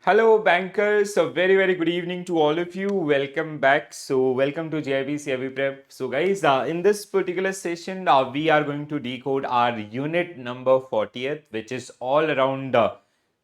Hello, bankers. A very good evening to all of you. Welcome back. So, welcome to JIB CIB Prep. So, guys, in this particular session, we are going to decode our unit number 40th, which is all around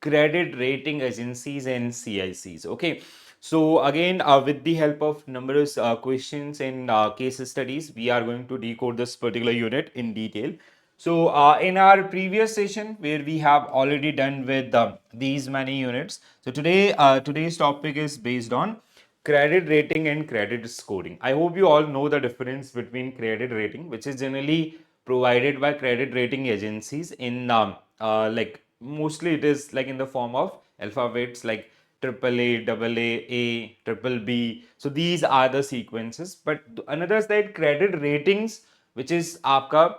credit rating agencies and CICs. Okay. So, again, with the help of numerous questions and case studies, we are going to decode this particular unit in detail. So in our previous session where we have already done with these many units. So today's topic is based on credit rating and credit scoring. I hope you all know the difference between credit rating, which is generally provided by credit rating agencies in like mostly it is like in the form of alphabets like triple A, double A, triple B. So these are the sequences. But another side, credit ratings, which is आपका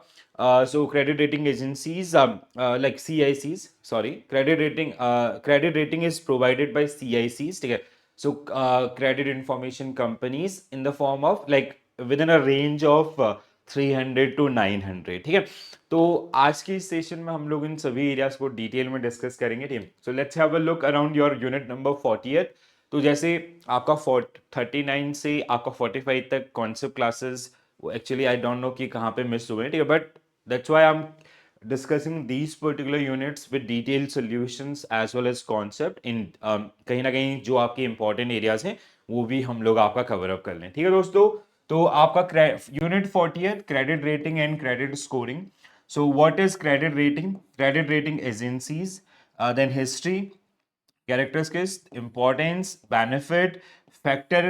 so credit rating agencies like CICs, sorry, credit rating is provided by CICs. ठीक है? So credit information companies in the form of like within a range of 300 to 900. ठीक है? तो आज की इस session में हम लोग इन सभी एरियाज को डिटेल में डिस्कस करेंगे team. So let's have a look around your unit number 40th. तो जैसे आपका 39 से आपका 45 तक कॉन्सेप्ट क्लासेस वो एक्चुअली आई डोंट नो कि कहाँ पे मिस हुए हैं. ठीक है, but that's why I am discussing these particular units with detailed solutions as well as concept in कहीं ना कहीं जो आपके इंपॉर्टेंट एरियाज हैं वो भी हम लोग आपका कवर अप कर लें. ठीक है दोस्तों, तो आपका unit 40th credit rating and credit scoring. So what is credit rating agencies, then history, characteristics, importance, benefit, factor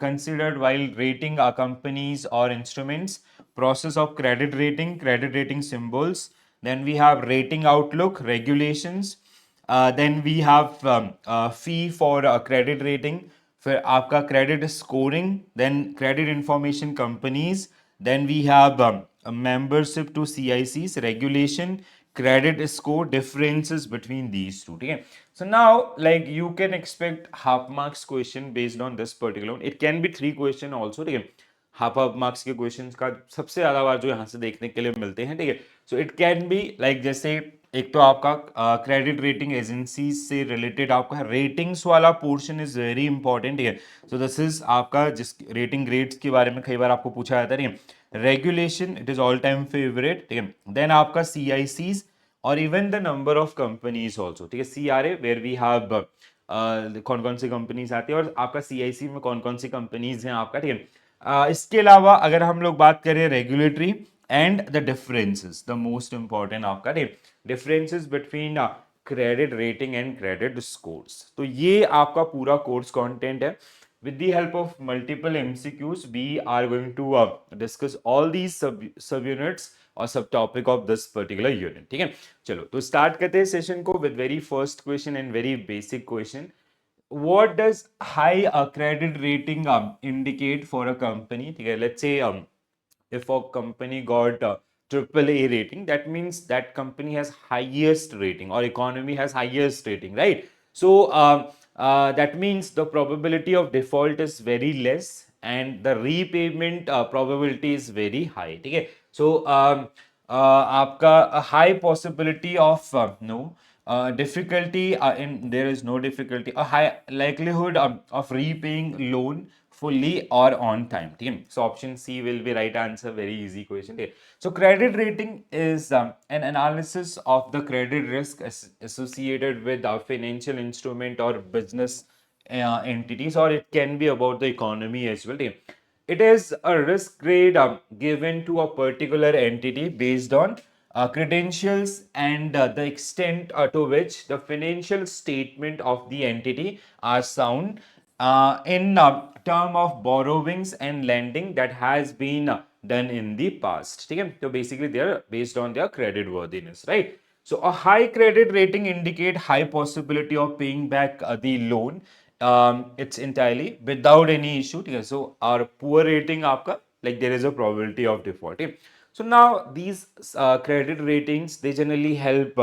considered while rating companies or instruments, process of credit rating symbols. Then we have rating outlook, regulations. Then we have fee for credit rating. फिर आपका credit scoring, then credit information companies, then we have a membership to CICs, regulation, credit score, differences between these two. ठीक है? So now, like you can expect half marks question based on this particular one. It can be 3 question also. ठीक है? Half marks के questions का सबसे ज्यादा बार जो यहाँ से देखने के लिए मिलते हैं. ठीक है, so it can be like जैसे एक तो आपका क्रेडिट रेटिंग एजेंसी से रिलेटेड आपका रेटिंग्स वाला पोर्शन इज वेरी इंपॉर्टेंट. ठीक है, सो दिस इज आपका जिस रेटिंग ग्रेड्स के बारे में कई बार आपको पूछा जाता है. Regulation it is all time favourite. ठीक है, देन आपका CICs और even the number of companies also. ठीक है, CRA वेयर वी हैव कौन कौन सी कंपनीज आती है और आपका CIC में कौन कौन सी कंपनीज हैं आपका. ठीक है, इसके अलावा अगर हम लोग बात करें regulatory and the differences, the most important आपका differences between credit rating and credit scores. तो ये आपका पूरा कोर्स कंटेंट है. with the help of multiple MCQs we are going to discuss all these sub units और सब topic of this particular unit. ठीक है, चलो तो स्टार्ट करते हैं सेशन को with very first question and very basic question. what does high credit rating indicate for a company? ठीक है, let's say if a company got triple A rating, that means that company has highest rating or economy has highest rating, right? So that means the probability of default is very less and the repayment probability is very high. ठीक है, so आपका high possibility of no difficulty in there is no difficulty, a high likelihood of repaying loan fully or on time. ठीक है, so option C will be right answer. Very easy question. ठीक है, so credit rating is an analysis of the credit risk associated with a financial instrument or business entities, or it can be about the economy as well. ठीक है, it is a risk grade given to a particular entity based on credentials and the extent to which the financial statement of the entity are sound in term of borrowings and lending that has been done in the past. ठीक है, तो basically they are based on their credit worthiness, right? So a high credit rating indicate high possibility of paying back the loan. It's entirely without any issue. ठीक है, so our poor rating आपका like there is a probability of default. ठीक है? So now these credit ratings they generally help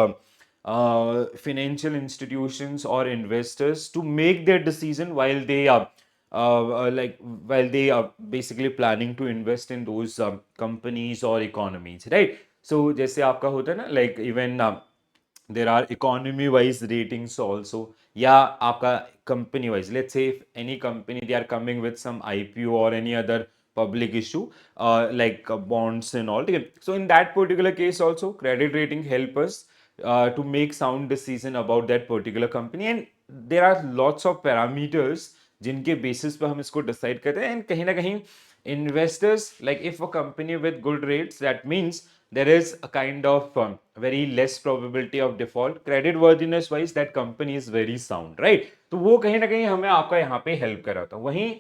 financial institutions or investors to make their decision while they are like while they are basically planning to invest in those companies or economies, right? So जैसे आपका होता है ना like even there are economy wise ratings also, या आपका company wise, let's say if any company they are coming with some IPO or any other public issue, like bonds and all, okay? So in that particular case also credit rating help us to make sound decision about that particular company, and there are lots of parameters जिनके basis पे हम इसको decide करते हैं, and कहीं ना कहीं investors, like if a company with good rates, that means there is a kind of very less probability of default, credit worthiness wise that company is very sound, right? तो वो कहीं ना कहीं हमें आपका यहाँ पे हेल्प कर रहा था। वहीं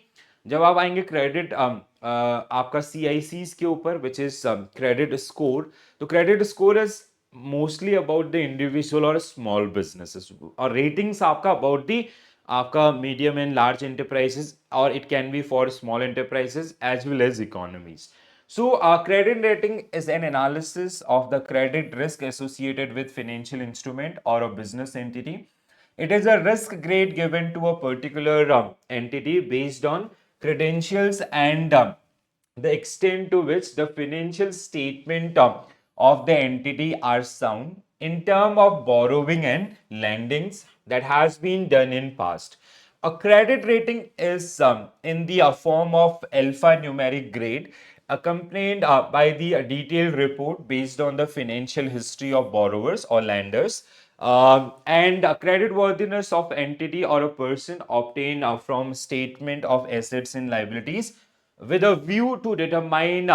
जब आप आएंगे क्रेडिट आपका CICs के ऊपर, विच इज क्रेडिट स्कोर, तो credit score is mostly about the individual और स्मॉल बिजनेसेस, और रेटिंग्स आपका अबाउट दी आपका मीडियम एंड लार्ज एंटरप्राइजेस, और it can be for small enterprises as well as economies. So, credit rating is an analysis of the credit risk associated with financial instrument or a business entity. It is a risk grade given to a particular entity based on credentials and the extent to which the financial statement of the entity are sound in term of borrowing and lendings that has been done in past. A credit rating is in the form of alphanumeric grade accompanied by the detailed report based on the financial history of borrowers or lenders, and credit worthiness of entity or a person obtained from statement of assets and liabilities with a view to determine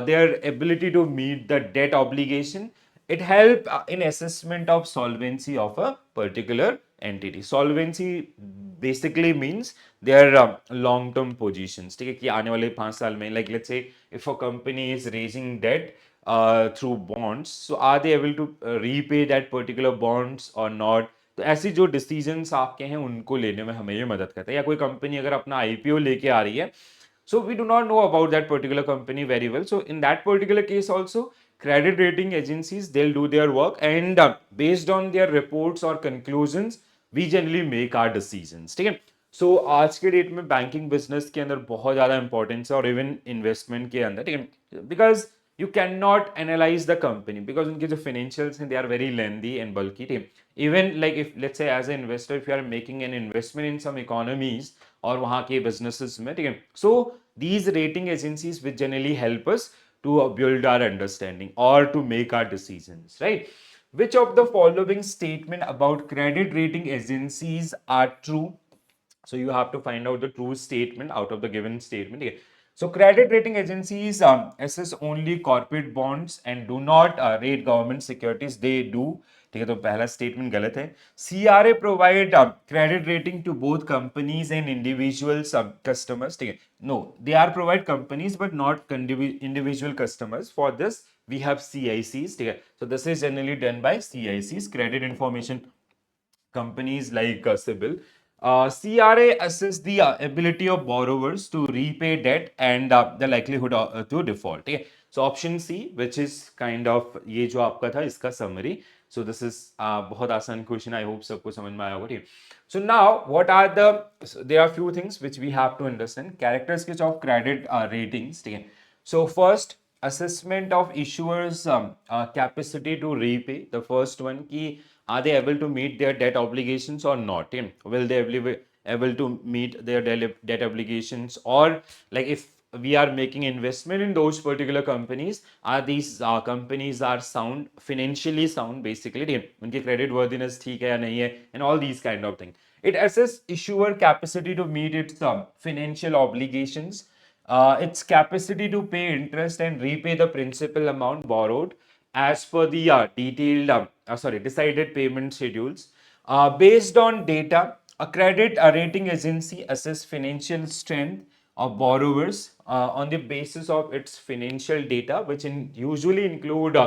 their ability to meet the debt obligation. It helps in assessment of solvency of a particular entity. Solvency basically means their long term positions, ठीक है, कि आने वाले 5 साल में, like let's say if a company is raising debt through bonds, so are they able to repay that particular bonds or not? तो ऐसी जो डिसीजंस आपके हैं उनको लेने में हमें ये मदद करता है। या कोई कंपनी अगर अपना IPO लेके आ रही है, so we do not know about that particular company very well, so in that particular case also credit rating agencies, they'll do their work, and based on their reports or conclusions we generally make our decisions, ठीक है। सो आज के date में banking business के अंदर बहुत ज़्यादा importance है, और इवन इन्वेस्टमेंट के अंदर, ठीक है, because you cannot analyze the company because उनके जो financials हैं they are very lengthy and bulky, ठीक है। Even like if let's say as an investor if you are making an investment in some economies और वहाँ के businesses में, ठीक है, so these rating agencies which generally help us to build our understanding or to make our decisions, right? Which of the following statement about credit rating agencies are true? So you have to find out the true statement out of the given statement. Okay. So credit rating agencies assess only corporate bonds and do not rate government securities. They do. ठीक है, तो पहला statement गलत है। CRA provide credit rating to both companies and individuals customers. ठीक है, no, they are provide companies but not individual customers. For this we have CICs. ठीक है, so this is generally done by CICs, credit information companies like CIBIL. CRA assess the ability of borrowers to repay debt and the likelihood to default. ठीक है, so option C, which is kind of ये जो आपका था इसका summary. So this is बहुत आसान question, I hope सबको समझ में आया होगा, ठीक। So now what are the, so there are few things which we have to understand. Characteristics of credit ratings, ठीक है। So first, assessment of issuers capacity to repay. The first one की are they able to meet their debt obligations or not? Will they be able to meet their debt obligations, or like if we are making investment in those particular companies, are these companies are sound, financially sound basically, ठीक है, उनकी credit worthiness ठीक है या नहीं है, and all these kind of thing. It assess issuer capacity to meet its financial obligations, its capacity to pay interest and repay the principal amount borrowed as per the decided payment schedules. Based on data, a credit rating agency assess financial strength of borrowers on the basis of its financial data, which usually include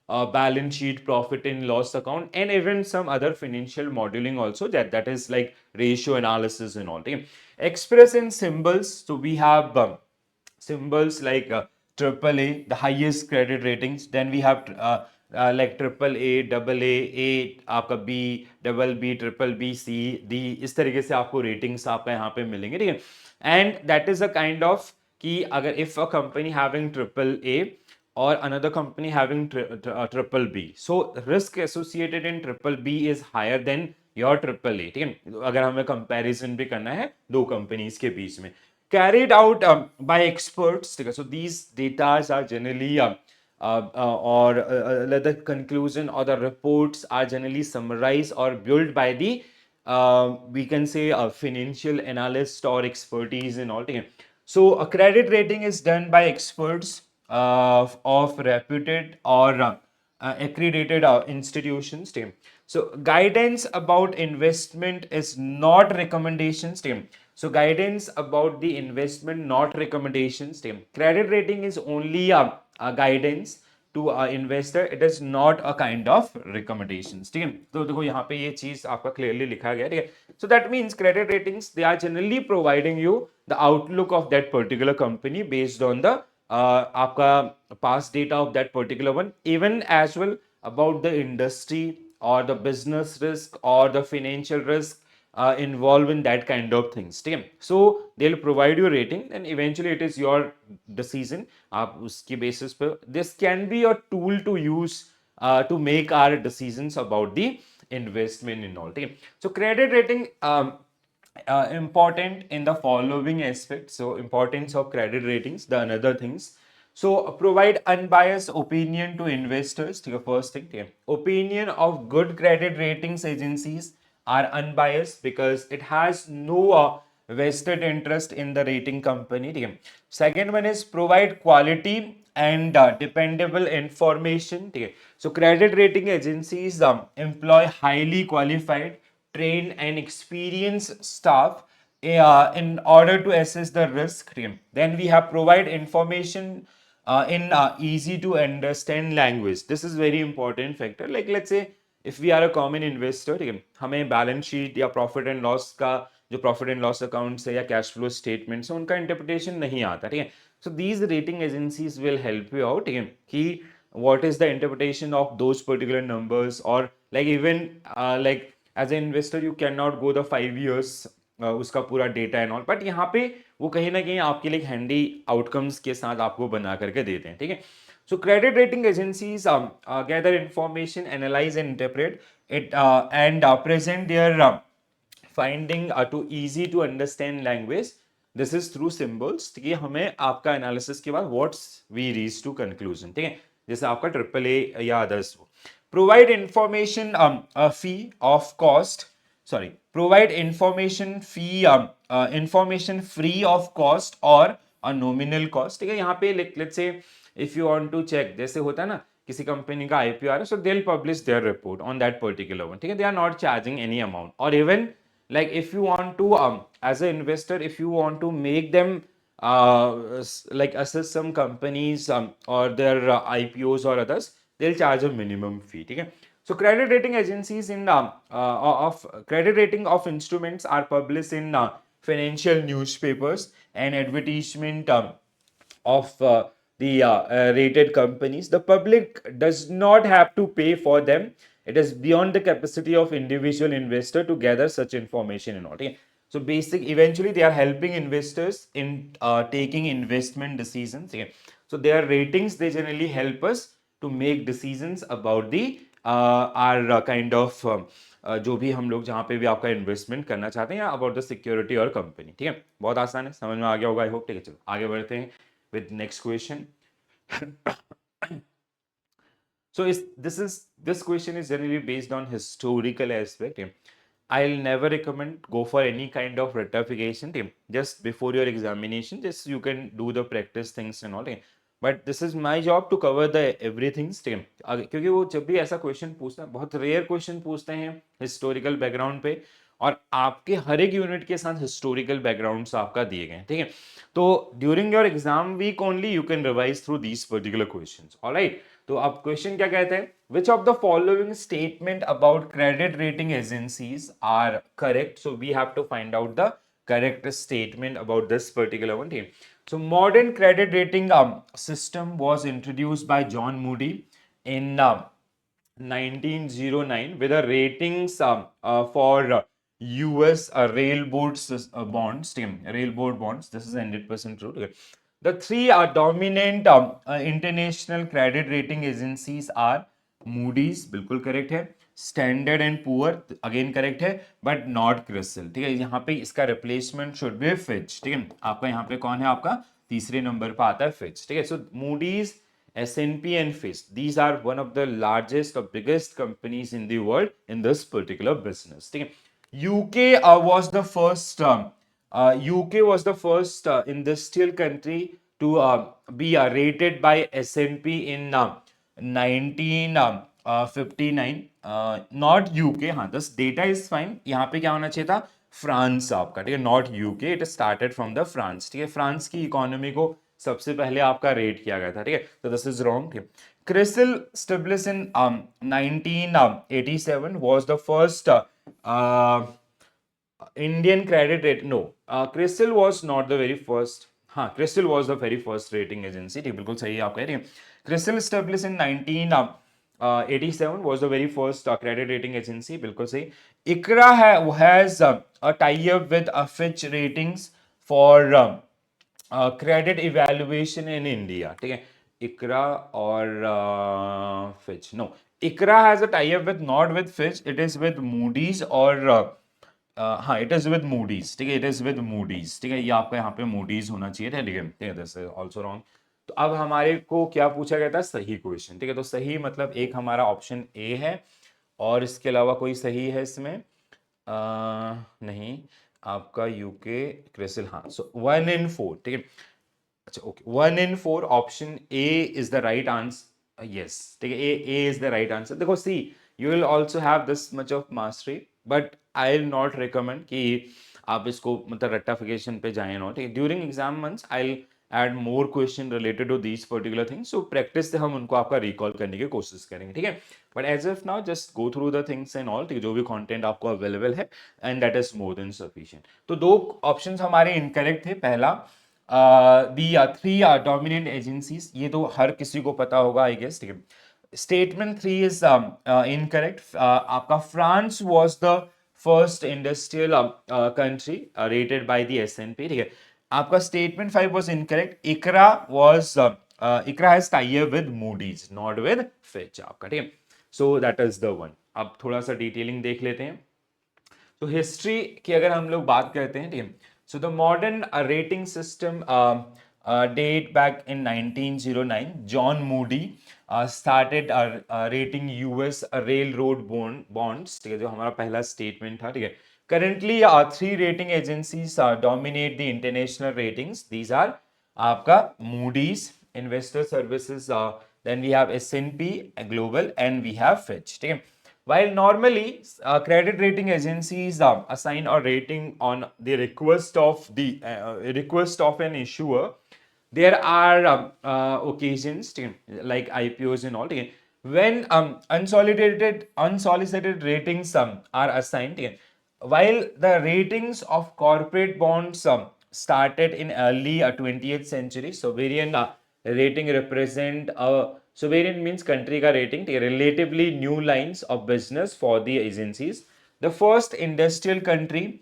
balance sheet, profit and loss account, and even some other financial modeling also, that is like ratio analysis and all. Okay? Express in symbols, so we have symbols like AAA, the highest credit ratings. Then we have like AAA, AA, A, आपका B, double B, triple B, C, D, इस तरीके से आपको ratings आपका यहाँ पे मिलेंगे, ठीक है। And that is a kind of कि अगर if a company having AAA, or another company having triple B. So risk associated in triple B is higher than your triple A. ठीक है, अगर हमें कंपैरिजन भी करना है दो कंपनीज के बीच में, carried out by experts. ठीक है, so these data are generally the conclusion or the reports are generally summarized or built by the we can say a financial analyst or expertise in all. ठीक है, so a credit rating is done by experts of reputed or accredited institutions. Team. So guidance about investment is not recommendations. Team. So guidance about the investment, not recommendations. Team. Credit rating is only a guidance to investor. It is not a kind of recommendations. ठीक है, तो देखो यहाँ पे ये चीज आपका clearly लिखा गया है. ठीक है, so that means credit ratings, they are generally providing you the outlook of that particular company based on the आपका past data of that particular one, even as well about the industry or the business risk or the financial risk involved in that kind of things. ठीक है, so they'll provide you rating and eventually it is your decision. आप उसकी basis पे, this can be a tool to use to make our decisions about the investment in all. ठीक है, so credit rating important in the following aspects. So importance of credit ratings, the another things. So provide unbiased opinion to investors. ठीक है, first thing. ठीक है, opinion of good credit ratings agencies are unbiased because it has no vested interest in the rating company. ठीक है, second one is provide quality and dependable information. ठीक है, so credit rating agencies employ highly qualified, trained and experienced staff in order to assess the risk. Then we have provide information in easy to understand language. This is very important factor. Like let's say if we are a common investor, ठीक है, हमें balance sheet या profit and loss का जो profit and loss accounts है या cash flow statements है उनका इंटरप्रिटेशन नहीं आता. ठीक है, so these rating agencies will help you out. ठीक है, कि what is the interpretation of those particular numbers, or like even like as an investor you cannot go the 5 years उसका पूरा डेटा एंड ऑल, बट यहाँ पे वो कहीं ना कहीं आपके लिए हैंडी आउटकम्स के साथ आपको बना करके देते हैं. ठीक है, so credit rating agencies gather information, analyze and interpret it and present their finding to easy to understand language. This is through symbols. ठीक है, हमें आपका एनालिसिस के बाद what's we reach to conclusion. ठीक है, जैसे आपका ट्रिपल ए या others. Provide information fee of cost, sorry, provide information free of cost or a nominal cost. ठीक है, यहाँ पे let's say if you want to check, जैसे होता है ना किसी कंपनी का आईपीओ आ रहा है, so they'll publish their report on that particular one. ठीक है, they are not charging any amount. or even like if you want to as an investor, if you want to make them like assess some companies or their IPOs or others, they'll charge a minimum fee. ठीक है, so credit rating agencies in of credit rating of instruments are published in financial newspapers and advertisement of the rated companies. The public does not have to pay for them. It is beyond the capacity of individual investor to gather such information and all. Okay? So basic, eventually they are helping investors in taking investment decisions. Okay? So their ratings, they generally help us to make decisions about the our kind of जो भी हम लोग जहाँ पे भी आपका investment करना चाहते हैं या अबाउट द सिक्योरिटी और कंपनी. ठीक है, बहुत आसान है, समझ में आ गया होगा आई होप. ठीक है, चलो आगे बढ़ते हैं with next question. So this question is generally based on historical aspect. I'll never recommend go for any kind of rectification. Just before your examination, just you can do the practice things and all. But this is my job to cover the everything. क्योंकि वो जब भी ऐसा question पूछता है, बहुत rare question पूछते हैं हिस्टोरिकल बैकग्राउंड पे, और आपके हर एक यूनिट के साथ हिस्टोरिकल बैकग्राउंड्स आपका दिए गए. ठीक है, तो during your exam week only you can revise through these particular questions. Alright, तो अब क्वेश्चन क्या कहते हैं, which of the following statement about credit rating agencies are correct. So we have to find out the correct statement about this particular one. So modern credit rating system was introduced by John Moody in 1909 with a ratings for US railboard bonds. Railboard bonds. This is 100% true. The three dominant international credit rating agencies are Moody's, बिल्कुल correct है, standard and poor, again correct है, but not CRISIL, ठीक है, यहाँ पे इसका replacement should be Fitch, ठीक है, आपका यहाँ पे कौन है, आपका तीसरे नंबर पे आता है फिच, ठीक है। सो Moody's, S&P and Fitch, these are one of the largest or biggest companies in the world in this particular business, ठीक है। UK was the first UK was the first industrial country to be rated by S&P in 1959, not UK, हाँ दस data is fine, यहाँ पे क्या होना चाहिए था, फ्रांस आपका, ठीक है, not UK, it started from the France, ठीक है, फ्रांस की इकोनॉमी को सबसे पहले आपका रेट किया गया था, ठीक है, तो दिस इज रॉन्ग, ठीक है। CRISIL establish in 1987 was the first Indian credit rate. No, Crystal was not the very first. हाँ, Crystal was the very first rating agency. ठीक, बिल्कुल सही है आप कह रही हैं। Crystal established in 1987 was the very first credit rating agency. बिल्कुल सही। ICRA has a tie-up with Fitch Ratings for credit evaluation in India. ठीक है, ICRA और Fitch. No, ICRA has a tie-up with not with Fitch. It is with Moody's or हाँ, it is with Moody's, ठीक है, it is with Moody's, ठीक है, ये आपका यहाँ पे मूडीज होना चाहिए था, ठीक है, दिस इज आल्सो रॉन्ग। तो अब हमारे को क्या पूछा गया था, सही क्वेश्चन, ठीक है, तो सही मतलब एक हमारा ऑप्शन ए है, और इसके अलावा कोई सही है इसमें नहीं, आपका यूके क्रिसिल, हाँ, सो 1 in 4, ठीक है, अच्छा okay, 1 in 4 option A is the right answer, yes, ठीक है, A is the right answer. देखो see, you will also have this much of mastery, but I will not recommend कि आप इसको मतलब रट्टाफिकेशन पे जाए ना, ठीक है, during exam months I will add more question related to these particular things, so practice से हम उनको आपका रिकॉल करने की कोशिश करेंगे, ठीक है, but as of now just go through the things and all, ठीक है, जो भी कंटेंट आपको अवेलेबल है, and that is more than sufficient. तो दो ऑप्शंस हमारे इनकरेक्ट थे, पहला दी थ्री डोमिनेंट एजेंसीज, ये तो हर किसी को पता होगा आई गेस, ठीक है। स्टेटमेंट 3 इज इनकरेक्ट, आपका France was the first industrial country rated by the S&P, ठीक है। आपका statement 5 was incorrect, ICRA has tie up with Moody's not with Fitch, आपका, ठीक है, so that is the one. अब थोड़ा सा डिटेलिंग देख लेते हैं। तो हिस्ट्री की अगर हम लोग बात करते हैं, ठीक है, so the modern rating system date back in 1909, John Moody started rating US railroad bonds, ठीक है, जो हमारा पहला स्टेटमेंट था, ठीक है। Currently, three rating agencies dominate the international ratings. These are आपका Moody's, Investor Services, then we have S&P Global, and we have Fitch, ठीक है। While normally credit rating agencies assign a rating on the request of an issuer, there are occasions, like IPOs and all, when unsolicited ratings are assigned. While the ratings of corporate bonds started in early 20th century, sovereign rating represent sovereign means country का rating, relatively new lines of business for the agencies. The first industrial country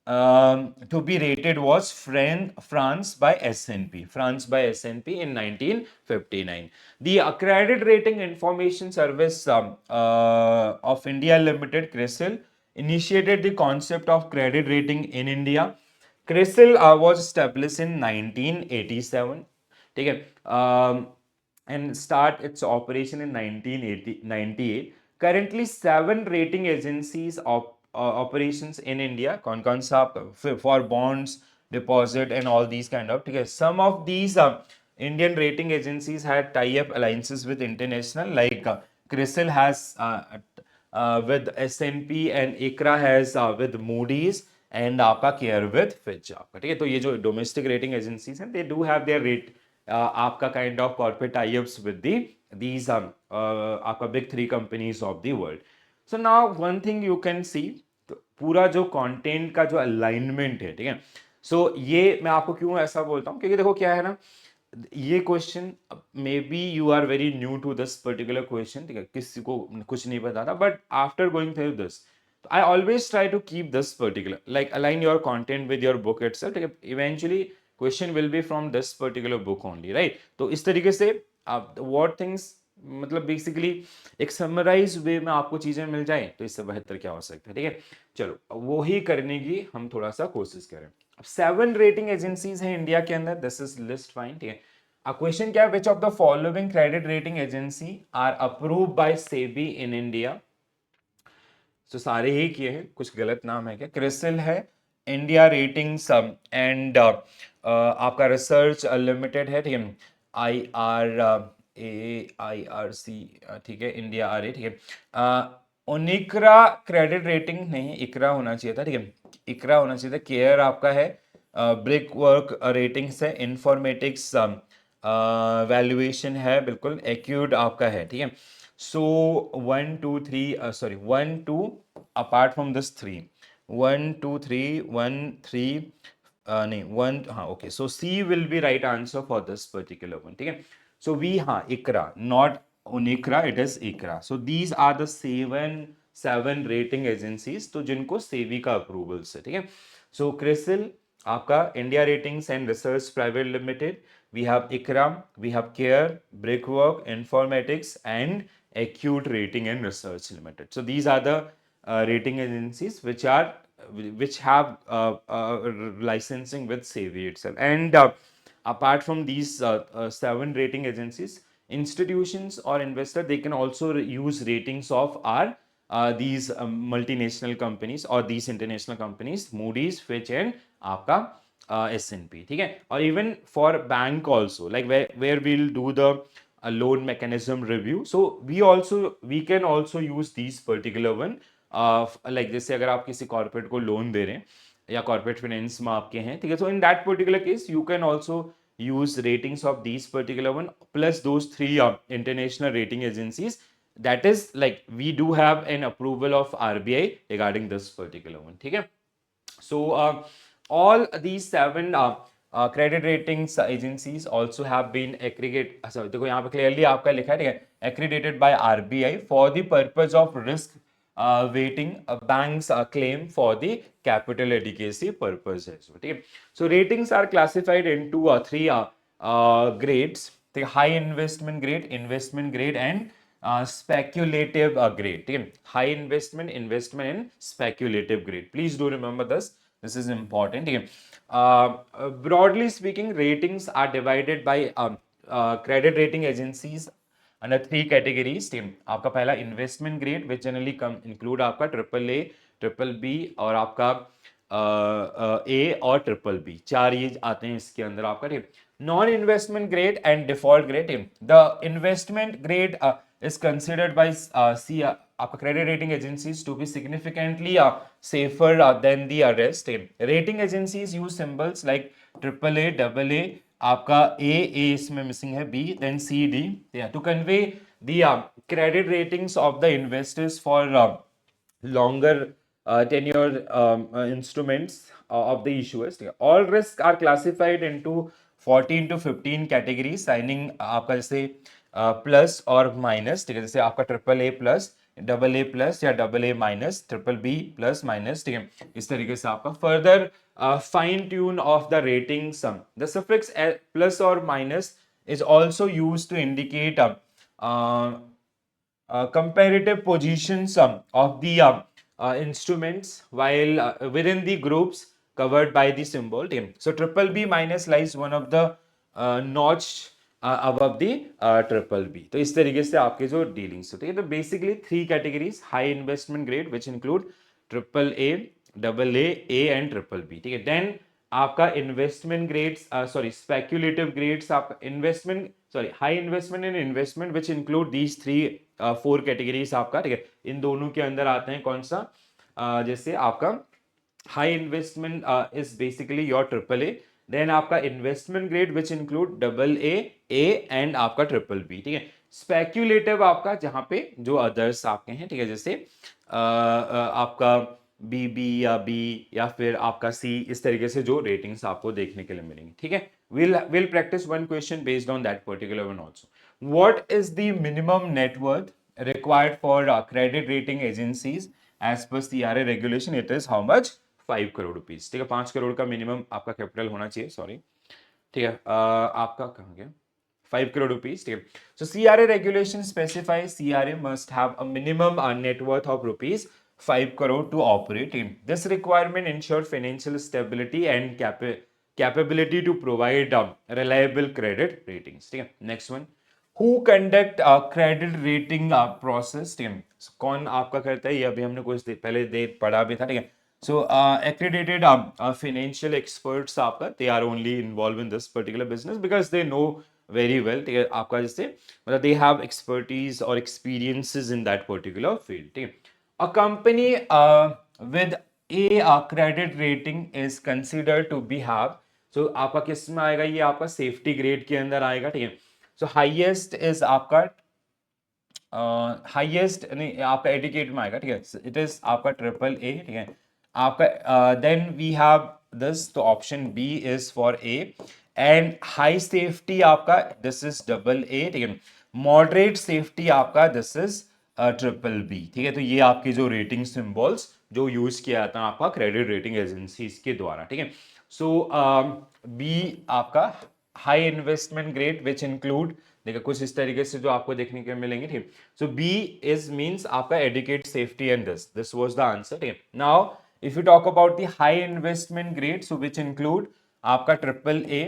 to be rated was France by S&P. France by S&P in 1959. The Credit Rating Information Service of India Limited, CRISIL, initiated the concept of credit rating in India. CRISIL was established in 1987. ठीक है, and start its operation in 1998. Currently 7 rating agencies of operations in India, कौन सा for bonds, deposit and all these kind of, ठीक है। Some of these Indian rating agencies had tie-up alliances with international, like CRISIL has with S&P, and ICRA has with Moody's, and आपका care with Fitch, आपका, ठीक है। तो ये जो domestic rating agencies हैं, they do have their rate आपका kind of corporate tie-ups with these आपका big 3 companies of the world. So now one thing you can see, पूरा जो कंटेंट का जो अलाइनमेंट है, ठीक है, सो ये मैं आपको क्यों ऐसा बोलता हूँ, क्योंकि देखो क्या है ना, ये question may be you are very new to this particular question, ठीक है, किसी को कुछ नहीं पता था, but after going through this I always try to keep this particular, like align your content with your book itself. Eventually, question will be from this particular book only, right? तो इस तरीके से आप व्हाट थिंग्स, मतलब basically एक summarise वे में आपको चीजें मिल जाए तो इससे बेहतर क्या हो सकता है, ठीक है? चलो वो ही करने की हम थोड़ा सा कोशिश करें। 7 रेटिंग एजेंसीज हैं इंडिया के अंदर, दिस इज लिस्ट फाइन, ठीक है? क्वेश्चन क्या है, which of the following credit rating agency are approve by SEBI in India? तो सारे ही किए हैं, कुछ गलत नाम है क्या? क्रिसिल है, इंडिया रेटिंग्स एंड आपका रिसर्च लिमिटेड है, ठीक है? IRC, ठीक है, इंडिया आर ए, ठीक है? ओनिक्रा क्रेडिट रेटिंग नहीं, इकरा होना चाहिए था, ठीक है? इकरा होना चाहिए था। केयर आपका है, ब्रिक वर्क रेटिंग्स है, इंफॉर्मेटिक्स वैल्यूएशन है, बिल्कुल एक्यूड आपका है, ठीक है? So 1 2 3 sorry 1 2 apart from this 3, 1 2 3 1 3 नहीं 1, हाँ okay, so C will be right answer for this particular one, ठीक है? सो वी, हाँ, ICRA, not ONICRA, it is ICRA. So these are the seven rating agencies तो जिनको सेबी का अप्रूवल से, ठीक है? सो क्रिसिल आपका, India ratings and research private limited, we have ICRA, we have CARE, Brickwork, Informatics, and Acute Rating and Research Limited. So these are the rating agencies which have licensing with SEBI itself. And apart from these 7 rating agencies, institutions or investor, they can also use ratings of our these multinational companies or these international companies, Moody's, Fitch, and आपका S&P, ठीक है? और even for bank also, like where we'll do the loan mechanism review, so we can also use these particular one, like जैसे अगर आप किसी corporate को loan दे रहे हैं या कॉर्पोरेट फाइनेंस में आपके हैं, ठीक है? So in that particular case you can also use ratings of these particular one plus those 3 international rating agencies, that is like we do have an approval of RBI regarding this particular one, ठीक है? So all these 7 credit ratings agencies also have been sorry, देखो यहाँ पे clearly आपका लिखा है, ठीक है? Accredited by RBI for the purpose of risk weighting banks claim for the capital adequacy purpose है, ठीक है? So ratings are classified into 3 grades, ठीक है? High investment grade and speculative grade, ठीक है? High investment and speculative grade. Please do remember this is important, ठीक है? Broadly speaking, ratings are divided by credit rating agencies under 3 categories, ठीक है? आपका पहला investment grade, which generally come include आपका triple A, triple B और आपका ए और ट्रिपल बी, 4 ये आते हैं इसके अंदर आपका, ठीक है? Non investment grade and default grade, the investment grade is considered by आपका credit rating agencies to be significantly safer than the rest. Rating agencies use symbols like triple A, double A, आपका A इसमें missing है, B, then C, D, yeah, to convey the credit ratings of the investors for longer tenure instruments of the issuers. All risks are classified into 14 to 15 categories, signing आपका जैसे plus और minus, ठीक है? जैसे आपका triple A plus, double A plus या double A minus, triple B plus minus, ठीक है? इस तरीके से आपका further fine tune of the rating sum, the suffix plus और minus is also used to indicate comparative positions of the instruments while within the groups covered by the symbol. So triple B minus lies one of the notch above the triple B. तो इस तरीके से आपके जो dealings होते हैं, तो basically 3 categories, high investment grade which include triple A, double A and triple B, ठीक है? देन आपका investment grades, sorry speculative grades, आप investment, sorry high investment and investment which include these 4 categories आपका, ठीक है? इन दोनों के अंदर आते हैं कौन सा, जैसे आपका high investment is basically your triple A, then आपका investment grade which include double A and आपका ट्रिपल बी, ठीक है? स्पेक्युलेटिव आपका जहां पे जो अदर्स आपके हैं, ठीक है? जैसे आपका बी या बी या फिर आपका सी, इस तरीके से जो रेटिंग्स आपको देखने के लिए मिलेंगे, ठीक है? we'll practice one question based on that particular one also. What is the minimum net worth required for credit rating agencies as per CRA regulation? It is how much? 5 crore rupees, ठीक है? 5 करोड़ का minimum आपका capital होना चाहिए, sorry, ठीक है, आपका कहाँ गया, 5 crore rupees, ठीक है. So CRA regulation specifies CRA must have a minimum net worth of rupees 5 crore to operate in. This requirement ensures financial stability and capability to provide reliable credit ratings. ठीक है, next one. Who conduct credit rating process? ठीक है, so, कौन आपका करता है, ये अभी हमने कुछ पहले पढ़ा भी था. ठीक है, so accredited financial experts आपका, they are only involved in this particular business because they know very well. ठीक है, आपका जैसे मतलब they have expertise or experiences in that particular field. ठीक है, a company with a credit rating is considered to be have. So आपका किस में आएगा, ये आपका सेफ्टी ग्रेड के अंदर आएगा. ठीक है, सो हाईएस्ट इज आपका हाईएस्ट नहीं, आपका एडिकेट में आएगा. ठीक है, इट इज आपका ट्रिपल ए. ठीक है, आपका देन वी हैव दिस, तो option B is for A. And high safety आपका दिस इज डबल ए. ठीक है, मॉडरेट सेफ्टी आपका दिस इज ट्रिपल बी. ठीक है, तो ये आपकी जो रेटिंग सिंबल्स जो यूज किया जाता है आपका क्रेडिट रेटिंग एजेंसीज के द्वारा. ठीक है, सो बी आपका high investment grade which include, देखिए कुछ इस तरीके से जो आपको देखने को मिलेंगे. ठीक, सो बी इज मींस आपका adequate safety and this was the answer. ठीक है, now if you talk about the high investment grade, so which include आपका triple A.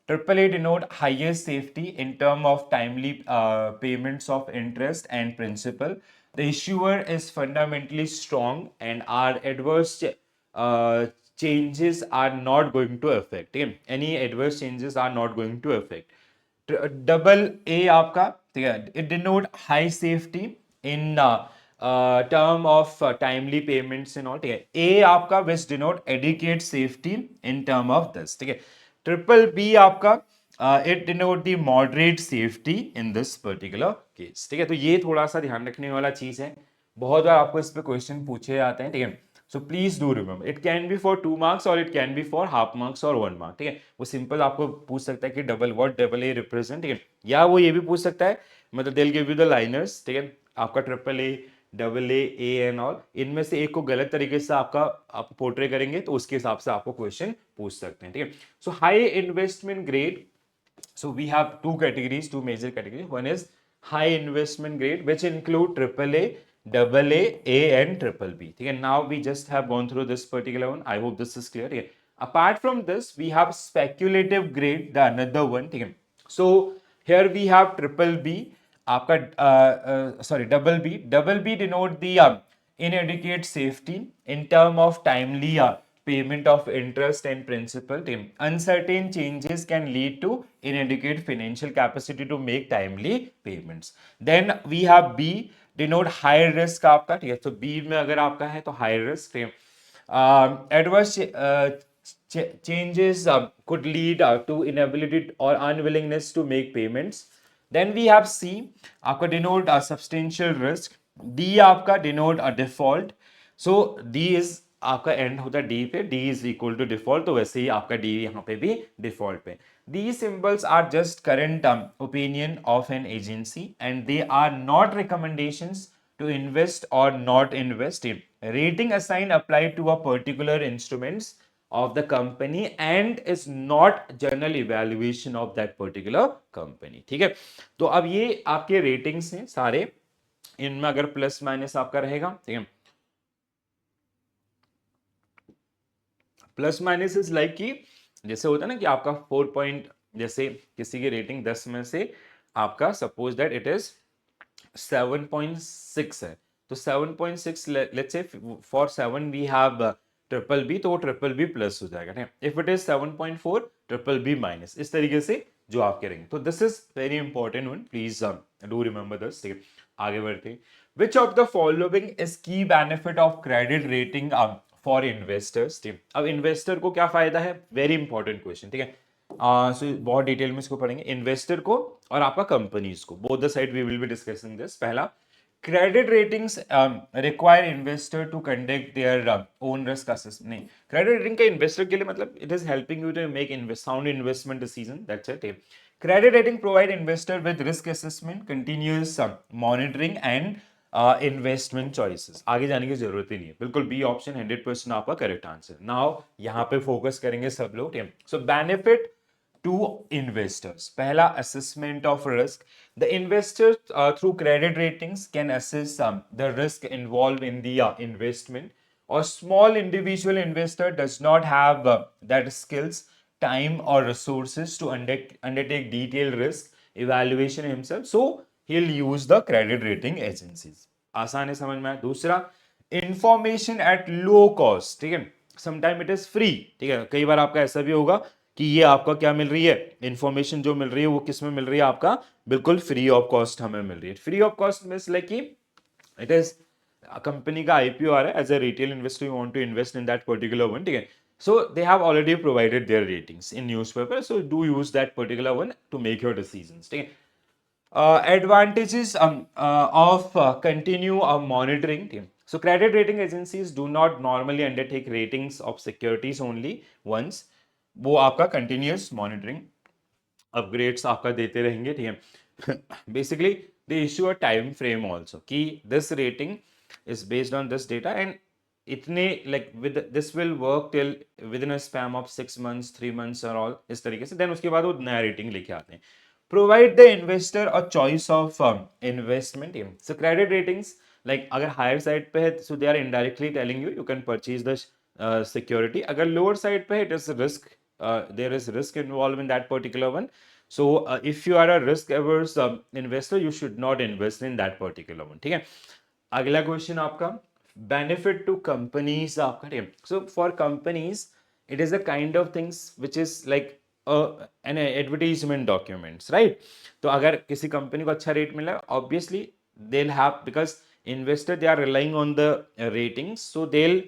Triple A denote highest safety in term of timely payments of interest and principal. The issuer is fundamentally strong and are adverse changes are not going to affect. ठीक है, any adverse changes are not going to affect. Double A आपका, ठीक है, it denote high safety in term of timely payments in all. ठीक है, A आपका which denote adequate safety in term of this. ठीक है, ट्रिपल बी आपका it denote the moderate safety in this particular case. ठीक है, तो ये थोड़ा सा ध्यान रखने वाला चीज है, बहुत बार आपको इस पे क्वेश्चन पूछे जाते हैं. ठीक है, so please do remember it can be for 2 marks और it can be for half marks और 1 mark. ठीक है, वो सिंपल आपको पूछ सकता है कि double what double A represent. ठीक है, या वो ये भी पूछ सकता है, मतलब they will give you the liners. ठीक है, आपका triple A double A and all, इनमें से एक को गलत तरीके से आपका आप पोर्ट्रे करेंगे तो उसके हिसाब से आपको क्वेश्चन पूछ सकते हैं. ठीक है, so high investment grade, so we have two categories, two major categories. One is high investment grade which include triple A, double A and triple B. ठीक है, now we just have gone through this particular one. I hope this is clear. ठीक है, apart from this we have speculative grade, the another one. ठीक है, so here we have triple B आपका sorry double B denote the inadequate safety in term of timely payment of interest and principal. Uncertain changes can lead to inadequate financial capacity to make timely payments. Then we have B denote high risk आपका. ठीक है, तो B में अगर आपका है तो high risk. Adverse changes could lead to inability or unwillingness to make payments. Then we have C आपका denote a substantial risk. D आपका denote a default. So D is आपका एंड होता है डी पे, D is equal to default, तो वैसे ही आपका D यहाँ पे भी डिफॉल्ट पे. These symbols are just current opinion of an agency and they are not recommendations to invest or not invest in. Rating assigned applied to a particular instruments of the company and is not general evaluation of that particular company. ठीक है, तो अब ये आपके ratings हैं सारे, इनमें अगर प्लस माइनस आपका रहेगा. ठीक है, प्लस माइनस इज लाइक कि जैसे होता है ना कि आपका 4 पॉइंट, जैसे किसी की रेटिंग 10 में से आपका सपोज दैट इट इज 7.6 है, तो 7.6 let's say for 7 we have triple B, तो वो ट्रिपल बी प्लस हो जाएगा. ठीक है, if it is 7.4 triple B minus, इस तरीके से जो आप करेंगे. तो this is very important one, please do remember this. ठीक है, आगे बढ़ते हैं. Which of the following is key benefit of credit rating for investors. ठीक है, अब इन्वेस्टर को क्या फायदा है, वेरी इंपॉर्टेंट क्वेश्चन. ठीक है, सो बहुत डिटेल में इसको पढ़ेंगे, इन्वेस्टर को और आपका कंपनीज को, both the side we will be discussing this. पहला, credit ratings require investor to conduct their own risk assessment. नहीं, क्रेडिट रेटिंग का इन्वेस्टर के लिए मतलब it is helping you to make sound investment decision, that's it. Credit rating provide investor with risk assessment, continuous monitoring and investment choices. आगे जाने की जरूरत ही नहीं है, बिल्कुल बी ऑप्शन 100% आपका करेक्ट आंसर. नाउ यहाँ पे फोकस करेंगे सब लोग. सो बेनिफिट to investors. पहला assessment of risk. The investor through credit ratings can assess the risk involved in the investment. A small individual investor does not have that skills, time or resources to undertake detailed risk evaluation himself. So he'll use the credit rating agencies. आसान है समझ में आया. दूसरा, information at low cost. ठीक है, sometime it is free. ठीक है, कई बार आपका ऐसा भी होगा कि ये आपका क्या मिल रही है, इंफॉर्मेशन जो मिल रही है वो किस में मिल रही है, आपका बिल्कुल फ्री ऑफ कॉस्ट हमें मिल रही है. Free of cost means like कि इट इज कंपनी का आईपीओ आ रहा है, as a retail investor you want to invest in that particular one. ठीक है, so they have already provided their ratings in newspaper, so do use that particular one to make your decisions. ठीक है. Advantages of continue monitoring. So credit rating agencies do not normally undertake ratings of securities only once. वो आपका continuous monitoring upgrades आपका देते रहेंगे. ठीक है. Basically they issue a time frame also कि this rating is based on this data and इतने like with this will work till within a span of 6 months 3 months और all इस तरीके से. देन उसके बाद वो नया रेटिंग लेके आते हैं. Provide the investor a choice of investment. So credit ratings like अगर higher side पे है so they are indirectly telling you you can purchase the security. अगर lower side पे है it is risk, there is risk involved in that particular one. So if you are a risk averse investor you should not invest in that particular one. ठीक है. अगला question आपका, benefit to companies आपका. ठीक है. So for companies it is a kind of things which is like an advertisement documents, right? तो अगर किसी कंपनी को अच्छा रेट मिला obviously they'll have, because investor they are relying on the ratings, so they'll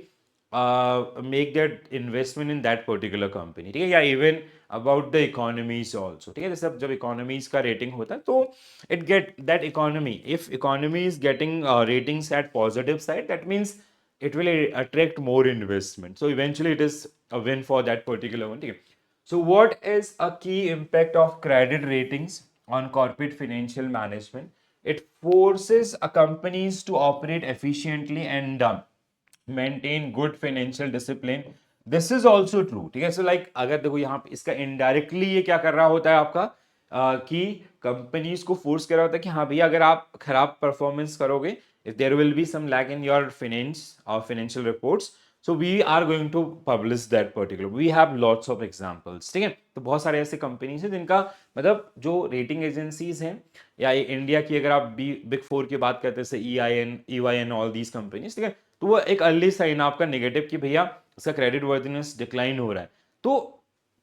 make their investment in that particular company. ठीक है, या even about the economies also. ठीक है, जैसे जब economies का rating होता है तो it get that economy, if economy is getting ratings at positive side, that means it will attract more investment, so eventually it is a win for that particular one. ठीक है. So what is a key impact of credit ratings on corporate financial management? It forces a companies to operate efficiently and maintain good financial discipline. This is also true. ठीक है, so like अगर देखो यहाँ पे इसका indirectly ये क्या कर रहा होता है आपका कि कंपनीज को फोर्स कर रहा होता है कि हाँ भैया अगर आप खराब परफॉर्मेंस करोगे, if there will be some lag in your finance or financial reports, so we are going to publish that particular. We have lots of examples. ठीक है, तो बहुत सारे ऐसे कंपनीज हैं जिनका मतलब जो रेटिंग एजेंसीज हैं, या इंडिया की अगर आप बिग फोर की बात करते हैं जैसे EY ऑल दीज कंपनीज. ठीक है, तो वो एक अर्ली साइन आपका नेगेटिव कि भैया इसका क्रेडिट वर्थिनेस डिक्लाइन हो रहा है. तो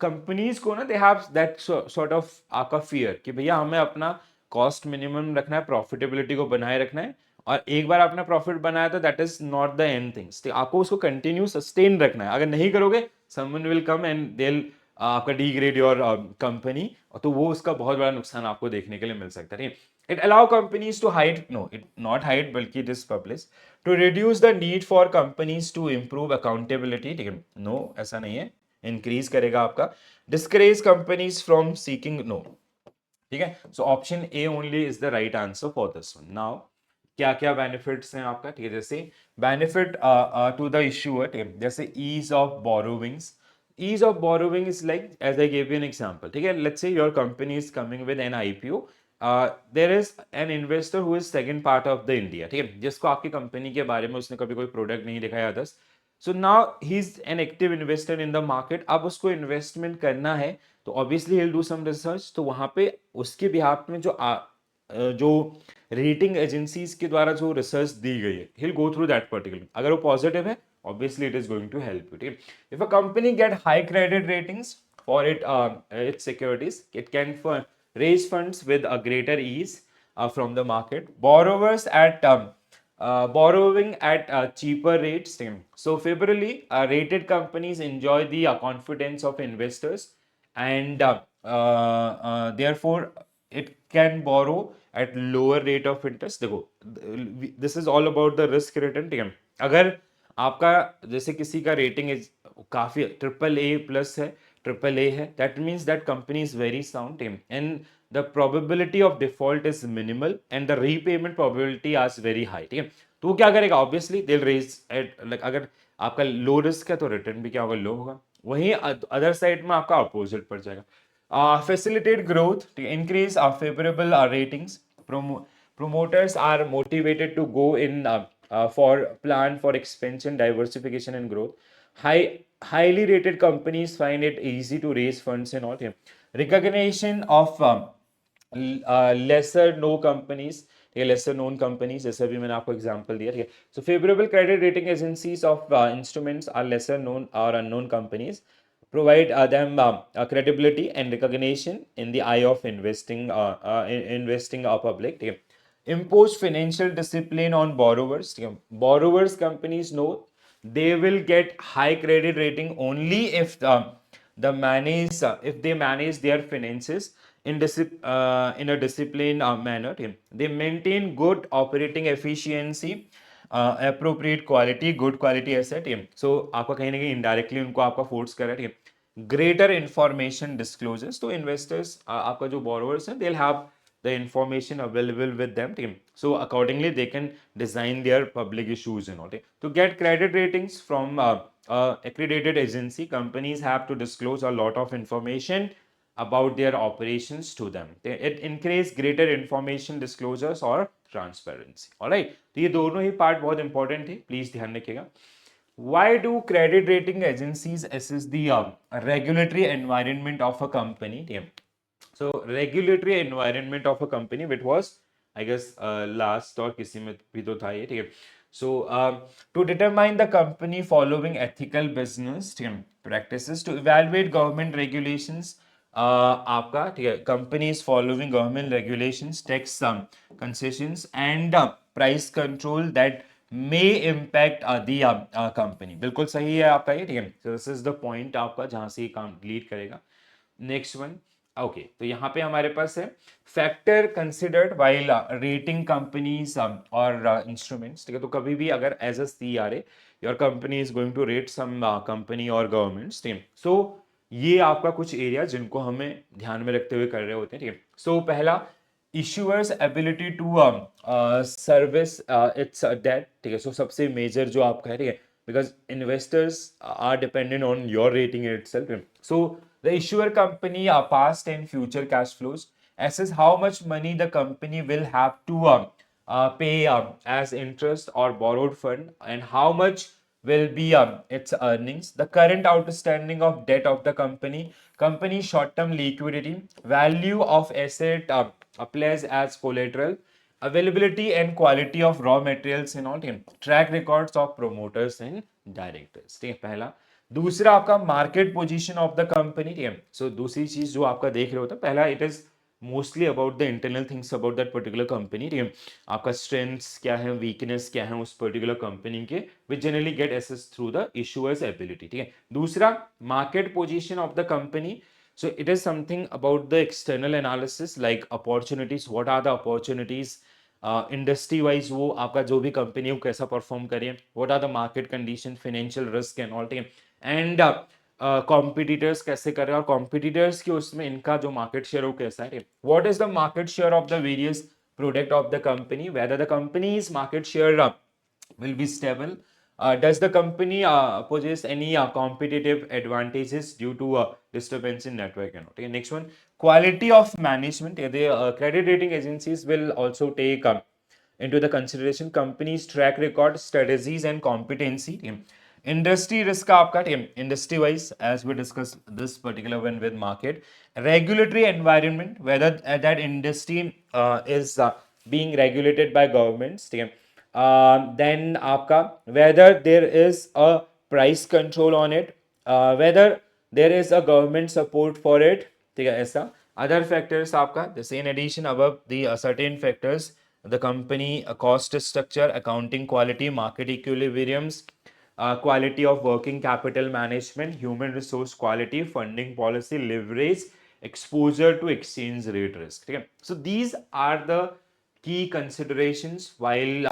कंपनीज को ना they have that sort of आपका फियर कि भैया हमें अपना कॉस्ट मिनिमम रखना है, प्रॉफिटेबिलिटी को बनाए रखना है, और एक बार आपने प्रॉफिट बनाया तो that is not the end things. आपको उसको कंटिन्यू सस्टेन रखना है. अगर नहीं करोगे someone will come and they'll आपका डिग्रेड योर कंपनी, तो वो उसका बहुत बड़ा नुकसान आपको देखने के लिए मिल सकता है. It allow companies to hide, no, it not hide, बल्कि it is publish to reduce the need for companies to improve accountability. ठीक है, no ऐसा नहीं है, increase करेगा आपका. Discourage companies from seeking, no. ठीक है, so option A only is the right answer for this one. Now क्या क्या बेनिफिट्स हैं आपका. ठीक है, जैसे बेनिफिट टू द इश्यूअर. ठीक है, जैसे ease of borrowings. ease of borrowing is like, as I gave you an example. ठीक है, let's say your company is coming with an IPO. There is an investor who is second part of the India. ठीक है, जिसको आपकी company के बारे में उसने कभी कोई प्रोडक्ट नहीं दिखाया others. So now he is an active investor in the market. अब उसको इन्वेस्टमेंट करना है तो obviously he will do some research. तो वहां पे उसके बिहाफ में जो रेटिंग एजेंसीज के द्वारा जो रिसर्च दी गई है, he will go through that particular. अगर वो पॉजिटिव है obviously it is going to help you. If a company get high credit ratings for its securities, it can raise funds with a greater ease from the market. Borrowers at borrowing at cheaper rates. So favorably rated companies enjoy the confidence of investors, and therefore it can borrow at lower rate of interest. देखो, this is all about the risk return. ठीक है, अगर आपका जैसे किसी का rating काफी AAA+ है, AAA है, that means that company is very sound and the probability of default is minimal and the repayment probability is very high. ठीक है, तो वो क्या करेगा, obviously they raise it, like अगर आपका लो रिस्क है तो रिटर्न भी क्या होगा, लो होगा. वहीं अदर साइड में आपका अपोजिट पड़ जाएगा. facilitate growth, to increase favorable ratings. Promoters are motivated to go in for plan for expansion, diversification, and growth. Highly rated companies find it easy to raise funds and all. Yeah. Recognition of lesser no companies, ठीक है, lesser known companies, जैसे अभी मैंने आपको example दिया, ठीक है. So favorable credit rating agencies of instruments are lesser known or unknown companies, provide them credibility and recognition in the eye of investing public, ठीक है. Impose financial discipline on borrowers, ठीक है. Borrowers companies know they will get high credit rating only if they manage their finances in a disciplined manner. They maintain good operating efficiency, appropriate quality, good quality asset. So आपका कहीं ना कहीं indirectly उनको आपका force कर रहा है. Greater information disclosures to investors. आपका जो borrowers हैं, they'll have the information available with them. So accordingly, they can design their public issues and all. To get credit ratings from accredited agency, companies have to disclose a lot of information about their operations to them. It increase greater information disclosures or transparency. All right. तो ये दोनों ही part बहुत important है, please ध्यान रखिएगा. Why do credit rating agencies assess the regulatory environment of a company? So regulatory environment of a company, which was, I guess, last or किसी में भी तो था ये, ठीक है. So to determine the company following ethical business practices, to evaluate government regulations, आपका ठीक है, companies following government regulations, tax concessions and price control that may impact the company. बिल्कुल सही है आपका ये, ठीक है. So this is the point आपका जहां से ये काम डिलीट करेगा. Next one. ओके, तो यहाँ पे हमारे पास है factor considered while rating companies और इंस्ट्रूमेंट्स, ठीक है. तो कभी भी अगर as a CRA your company is going to rate some company और गवर्नमेंट्स, ठीक है. सो ये आपका कुछ एरिया जिनको हमें ध्यान में रखते हुए कर रहे होते हैं, ठीक है. सो पहला, issuers ability to service its debt, ठीक है. सो सबसे मेजर जो आपका है, ठीक है, because investors are dependent on your rating itself. So the issuer company past and future cash flows assess how much money the company will have to pay as interest or borrowed fund, and how much will be its earnings, the current outstanding of debt of the company short-term liquidity, value of asset applies as collateral, availability and quality of raw materials and all, track records of promoters and directors, ठीक है, पहला. दूसरा आपका market position of the company, ठीक है. सो दूसरी चीज जो आपका देख रहे होता है, पहला it is mostly about the internal things about that particular company, ठीक है. आपका स्ट्रेंथ्स क्या है, वीकनेस क्या है उस पर्टिकुलर कंपनी के, which generally get assessed through the issuer's ability, ठीक है. दूसरा, market position of the company. So it is something about the external analysis like opportunities. What are the opportunities? Industry wise वो आपका जो भी company हो कैसा परफॉर्म करे, what are the market condition, financial risk and all, ठीक है. And competitors कैसे कर रहे हैं, और कॉम्पिटिटर्स के उसमें इनका जो मार्केट शेयर हो कैसा है. What is the market share of the various product of the company, whether the companies market share will be stable. Does the company possess any competitive advantages due to disturbance in network? Okay, next one, quality of management. The credit rating agencies will also take into the consideration company's track record, strategies, and competency. Industry risk आपका, industry wise, as we discussed this particular one with market. Regulatory environment, whether that industry is being regulated by governments, then आपका whether there is a price control on it, whether there is a government support for it, ठीक है, ऐसा. Other factors आपका, जैसे in addition above the certain factors, the company cost structure, accounting quality, market equilibriums, quality of working capital management, human resource quality, funding policy, leverage, exposure to exchange rate risk, ठीक है. So these are the key considerations while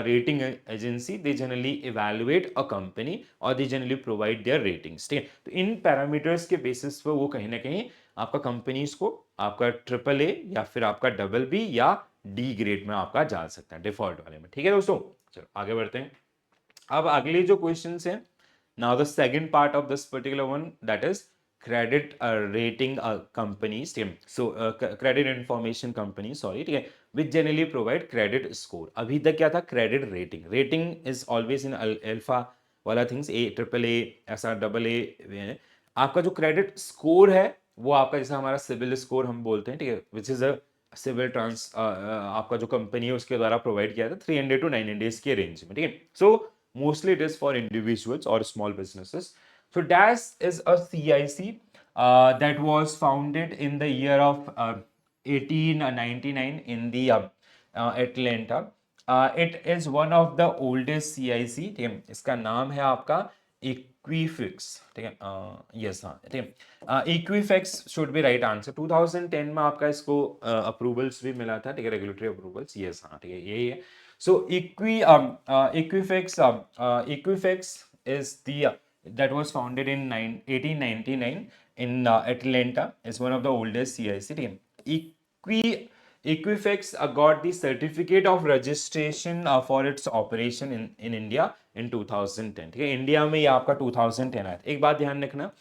rating agency they generally evaluate a company or they generally provide their ratings, ठीक है. तो इन parameters के basis पर वो कहीं ना कहीं आपका कंपनीज को आपका ट्रिपल ए या फिर आपका डबल बी या डी ग्रेड में आपका जा सकता है डिफॉल्ट वाले में, ठीक है दोस्तों. चलो आगे बढ़ते हैं. अब अगले जो क्वेश्चन है, now the second part of this particular one, that is credit rating companies, ठीक है, so credit information company, sorry, ठीक है, which generally provide credit score. अभी तक क्या था, credit rating. Rating is always in alpha वाला थिंग्स, ए triple ए, ऐसा डबल ए. आपका जो क्रेडिट स्कोर है वो आपका, जैसा हमारा सिविल स्कोर हम बोलते हैं, ठीक है, which is a CIBIL trans, आपका जो कंपनी है उसके द्वारा प्रोवाइड किया था 300 to 900 के रेंज में, ठीक है. So mostly it is for individuals और small businesses. So DAS is a CIC that was founded in the year of 1899 in the Atlanta. It is one of the oldest CIC. ठीक है, इसका नाम है आपका Equifax. ठीक है, yes, हाँ, ठीक है, Equifax should be right answer. 2010 में आपका इसको अप्रूवल्स भी मिला था, ठीक है, रेगुलेटरी अप्रूवल्स, यस, हाँ, ठीक है, यही है. So Equifax is the that was founded in 1899 in Atlanta. It's one of the oldest CIC. Equifax got the certificate of registration for its operation in India in 2010. ठीक है, India में ये आपका 2010 आया था. एक बात ध्यान रखना,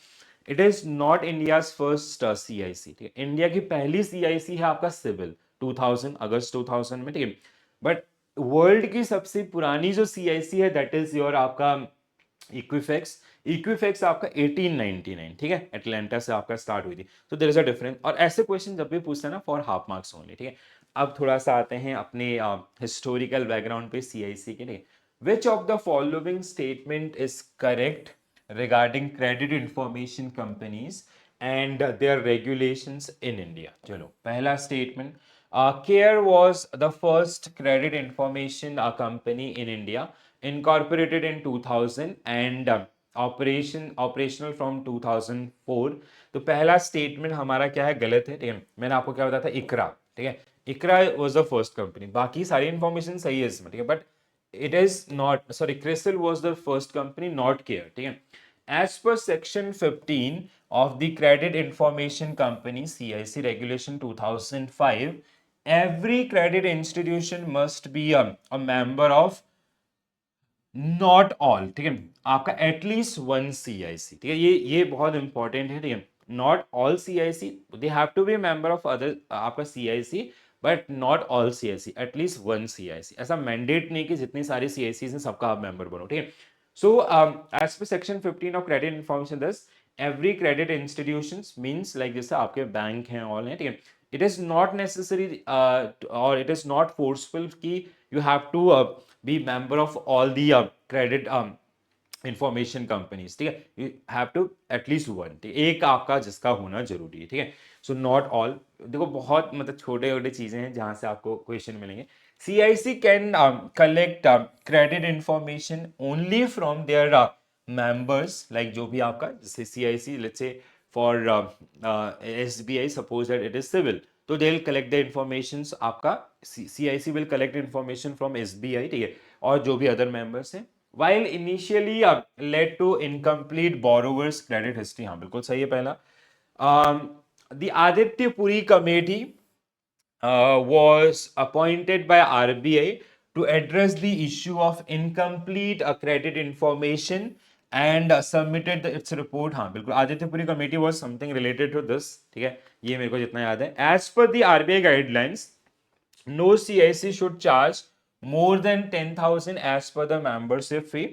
it is not India's first CIC. ठीक है, इंडिया की पहली CIC है आपका सिविल 2000, अगस्त 2000 में, ठीक है. बट वर्ल्ड की सबसे पुरानी जो CIC है दैट इज योर आपका इक्विफेक्स. इक्विफेक्स आपका 1899, ठीक है, एटलांटा से आपका स्टार्ट हुई थी. तो देयर इज अ डिफरेंस. और ऐसे क्वेश्चन जब भी पूछते हैं ना, फॉर हाफ मार्क्स ओनली, ठीक है. अब थोड़ा सा आते हैं अपने हिस्टोरिकल बैकग्राउंड पे CIC के लिए. विच of the following statement is correct regarding credit information companies and their regulations in India. चलो, पहला statement. CARE was the first credit information company in India, incorporated in 2000 and operational from 2004. तो पहला statement हमारा क्या है, गलत है, ठीक है. मैंने आपको क्या बताया था, इकरा, ठीक है, इकरा was the first company. बाकी सारी इंफॉर्मेशन सही है इसमें, ठीक है, but it is not, sorry, CRISIL was the first company, not CARE, ठीक है. As per section 15 of the Credit Information Company CIC Regulation 2005, every credit institution must be a member of, not all, ठीक है, आपका at least one CIC, ठीक है, ये बहुत important है, ठीक है. Not all CIC, they have to be member of other आपका CIC, but not all CIC, at least one CIC. ऐसा मैंडेट नहीं कि जितनी सारी CICs हैं सबका आप मेंबर बनो, ठीक है. So as per section 15 of credit information, thus every credit institutions means like जैसे आपके बैंक हैं, ऑल हैं, ठीक है. इट इज नॉट नेसेसरी और इट इज नॉट फोर्सफुल कि you have to be member of all the credit information companies, ठीक है. You have to at least one, ठीक है, एक आपका जिसका होना जरूरी है, ठीक है. सो नॉट ऑल, देखो बहुत मतलब छोटे छोटे चीजें हैं जहां से आपको क्वेश्चन मिलेंगे. CIC can collect credit information only from their members, like जो भी आपका जैसे CIC, let's say for SBI, suppose that it is CIBIL, तो they will collect the information, आपका CIC will collect information from SBI, ठीक है, और जो भी अदर मेंबर्स हैं. while initially led to incomplete borrowers credit history. हाँ, बिल्कुल सही है पहला. The Aditya Puri committee was appointed by RBI to address the issue of incomplete credit information and submitted its report. हाँ बिल्कुल, Aditya Puri committee was something related to this, ठीक है, ये मेरे को जितना याद है. As per the RBI guidelines, no CIC should charge more than 10,000 as per the membership fee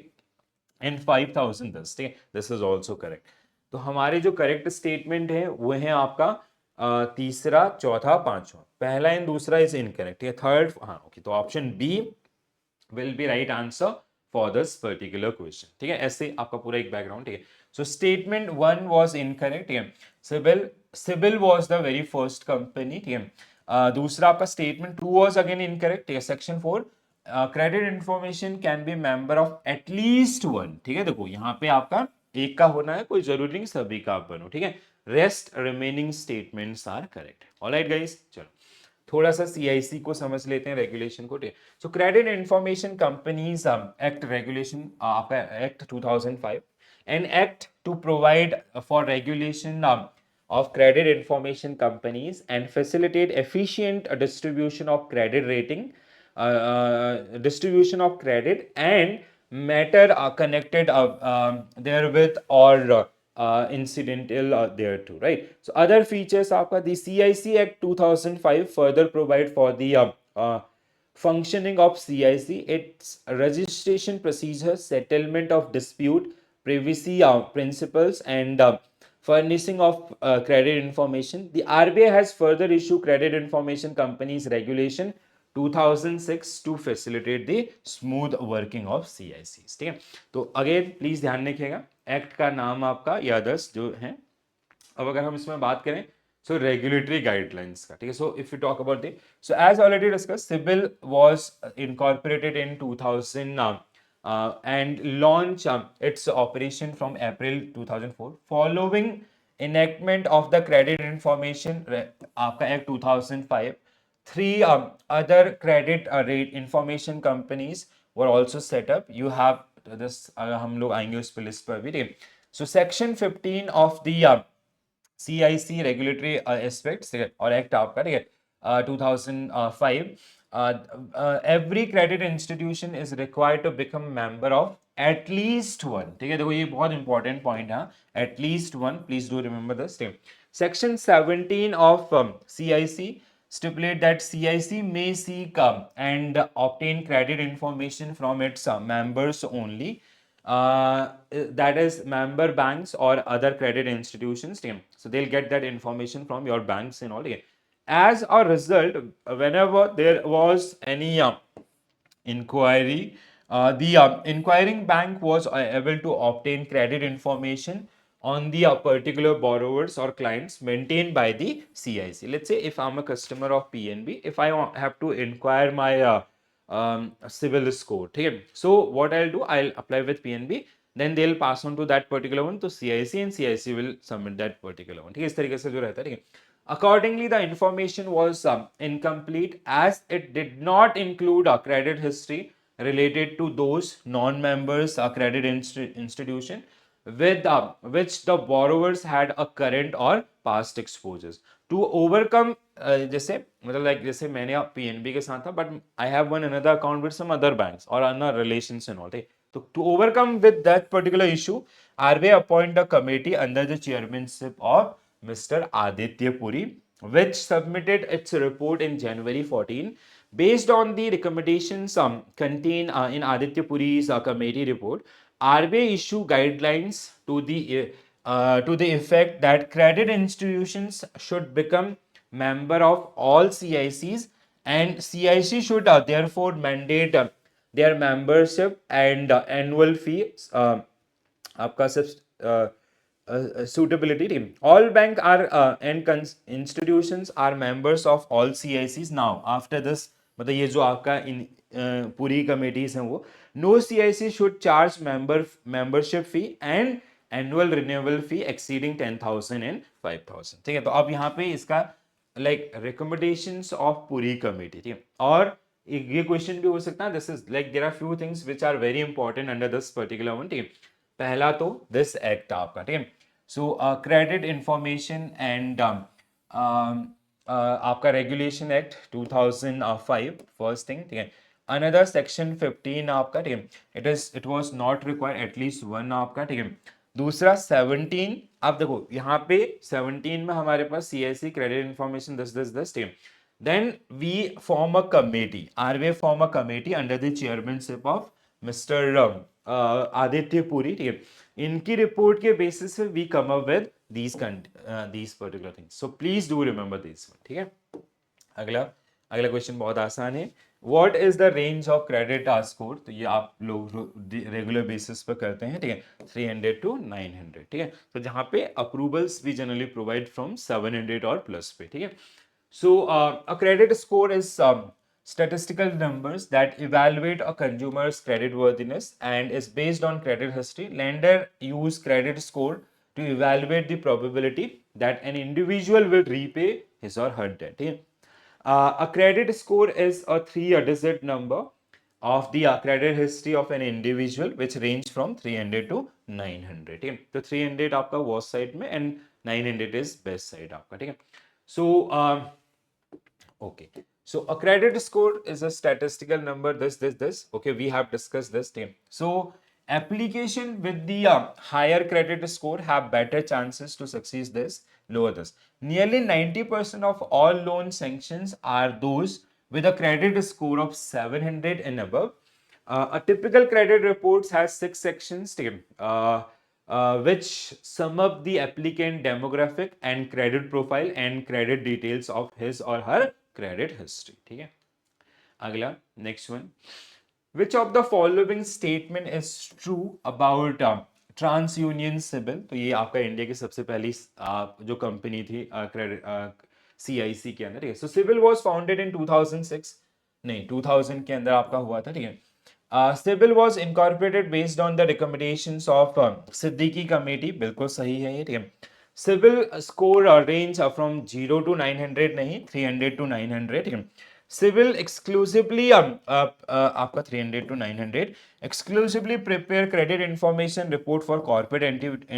and 5,000 this, ठीक है, this is also correct. तो हमारे जो करेक्ट स्टेटमेंट है वो है आपका तीसरा, चौथा, पांचवा. पहला एंड दूसरा इज इनकरेक्ट, ठीक है. थर्ड, हाँ, ओके, तो option B will be right answer for this particular question, ठीक है. ऐसे आपका पूरा एक बैकग्राउंड, ठीक है. So statement one was incorrect, ठीक है. CIBIL was the very first company, ठीक है. दूसरा आपका statement two was again incorrect, ठीक है. Section 4, credit information can be member of at least one, ठीक है. देखो यहाँ पे आपका एक का होना है, कोई जरूरी नहीं सभी का आप बनो, ठीक है. Rest remaining statements are correct. Alright guys, चलो थोड़ा सा CIC को समझ लेते हैं, रेगुलेशन को. So credit information companies act regulation, आपका act 2005, an act to provide for regulation of credit information companies and facilitate efficient distribution of credit rating, distribution of credit and matter connected therewith or incidental there too, right? So other features आपका the CIC Act 2005 further provide for the functioning of CIC, its registration procedure, settlement of dispute, privacy principles, and furnishing of credit information. The RBI has further issued Credit Information Companies Regulation 2006 to facilitate the smooth working of CICs. ठीक है, तो again please ध्यान रखिएगा, act का नाम आपका या others जो है। अब अगर हम इसमें बात करें सो रेगुलेटरी गाइडलाइंस का, ठीक है, so if you talk about the, so as already discuss, CIBIL was incorporated in 2000 and launch its operation from April 2004 following enactment of the Credit Information आपका Act 2005. Three other credit rate information companies were also set up. You have this, हम लोग आएंगे उस पर list पर भी। So section 15 of the CIC regulatory aspects और act आपका, ठीक है, 2005, every credit institution is required to become member of at least one, ठीक है, देखो ये बहुत इंपॉर्टेंट पॉइंट है, at least one, please do remember this. Section 17 of CIC stipulate that CIC may seek and obtain credit information from its members only, that is member banks or other credit institutions. So they'll get that information from your banks and all. As a result, whenever there was any inquiry, the inquiring bank was able to obtain credit information on the particular borrowers or clients maintained by the CIC. Let's say if I'm a customer of PNB, if I have to inquire my civil score, ठीक है, so what I'll do, I'll apply with PNB, then they'll pass on to that particular one to CIC and CIC will submit that particular one, ठीक है, इस तरीके से जो रहता है, ठीक है। Accordingly, the information was incomplete as it did not include a credit history related to those non-members credit institution with which the borrowers had a current or past exposures. To overcome जैसे मतलब like जैसे मैंने PNB के साथ था, but I have one another account with some other banks or other relations and all, right? So to overcome with that particular issue, RBI appoint a committee under the chairmanship of Mr. Aditya Puri, which submitted its report in January 14. Based on the recommendations contained in Aditya Puri's committee report, RBI issue guidelines to the effect that credit institutions should become member of all CICs and CIC should therefore mandate their membership and annual fees आपका सब suitability team. All bank are and institutions are members of all CICs now. After this, मतलब ये जो आपका इन पूरी committees हैं वो, no CIC should charge membership fee and annual renewal fee exceeding 10,000 and 5,000, ठीक है। तो अब यहाँ पे इसका like recommendations of पूरी कमेटी, ठीक है। और ये क्वेश्चन भी हो सकता है, this is like there are few things which are very important under this particular one, ठीक है। पहला तो दिस एक्ट आपका, ठीक है, सो क्रेडिट इंफॉर्मेशन एंड आपका रेगुलेशन एक्ट 2005 फर्स्ट थिंग, ठीक है। अनदर सेक्शन 15 आपका, ठीक है, it was not required at least one आपका, ठीक है। दूसरा 17, आप देखो यहाँ पे 17 में हमारे पास CIC क्रेडिट इंफॉर्मेशन दस, ठीक है। Then we form a committee. RBI form a committee under the chairmanship of Mr. Aditya Puri. ठीक है, इनकी रिपोर्ट के बेसिस पे we come up with these particular things. So please do remember this one. ठीक है, अगला question बहुत आसान है। What is the range of credit score? तो ये आप लोग रेगुलर बेसिस पर करते हैं, ठीक है, 300 to 900, ठीक है। तो जहाँ पे अप्रूवल्स भी जनरली प्रोवाइड फ्रॉम 700 और प्लस पे, ठीक है। So, a credit score is statistical numbers that evaluate a consumer's credit worthiness and is based on credit history. Lender use credit score to evaluate the probability that an individual will repay his or her debt. A credit score is a three-digit number of the credit history of an individual which range from 300 to 900. तो 300 आपका worst side में and 900 is best side आपका, ठीक है। So, okay, so a credit score is a statistical number, this, okay, we have discussed this thing. So application with the higher credit score have better chances to succeed this, lower this. Nearly 90% of all loan sanctions are those with a credit score of 700 and above. A typical credit report has 6 sections, which sum up the applicant demographic and credit profile and credit details of his or her credit history. ठीक है, अगला next one. Which of the following statement is true about TransUnion Sibil? तो ये आपका India की सबसे पहली जो कंपनी थी क्रेडिट CIC के अंदर, ठीक है. सो सिबिल वाज फाउंडेड इन 2006, नहीं 2000 के अंदर आपका हुआ था, ठीक है. Sibil was incorporated based on the recommendations of Siddiqui committee, बिल्कुल सही है ये, ठीक है. Sibil score range from 0 to 900 नहीं, 300 to 900, ठीक है. Sibil exclusively आपका 300 to 900 exclusively prepare credit information report for corporate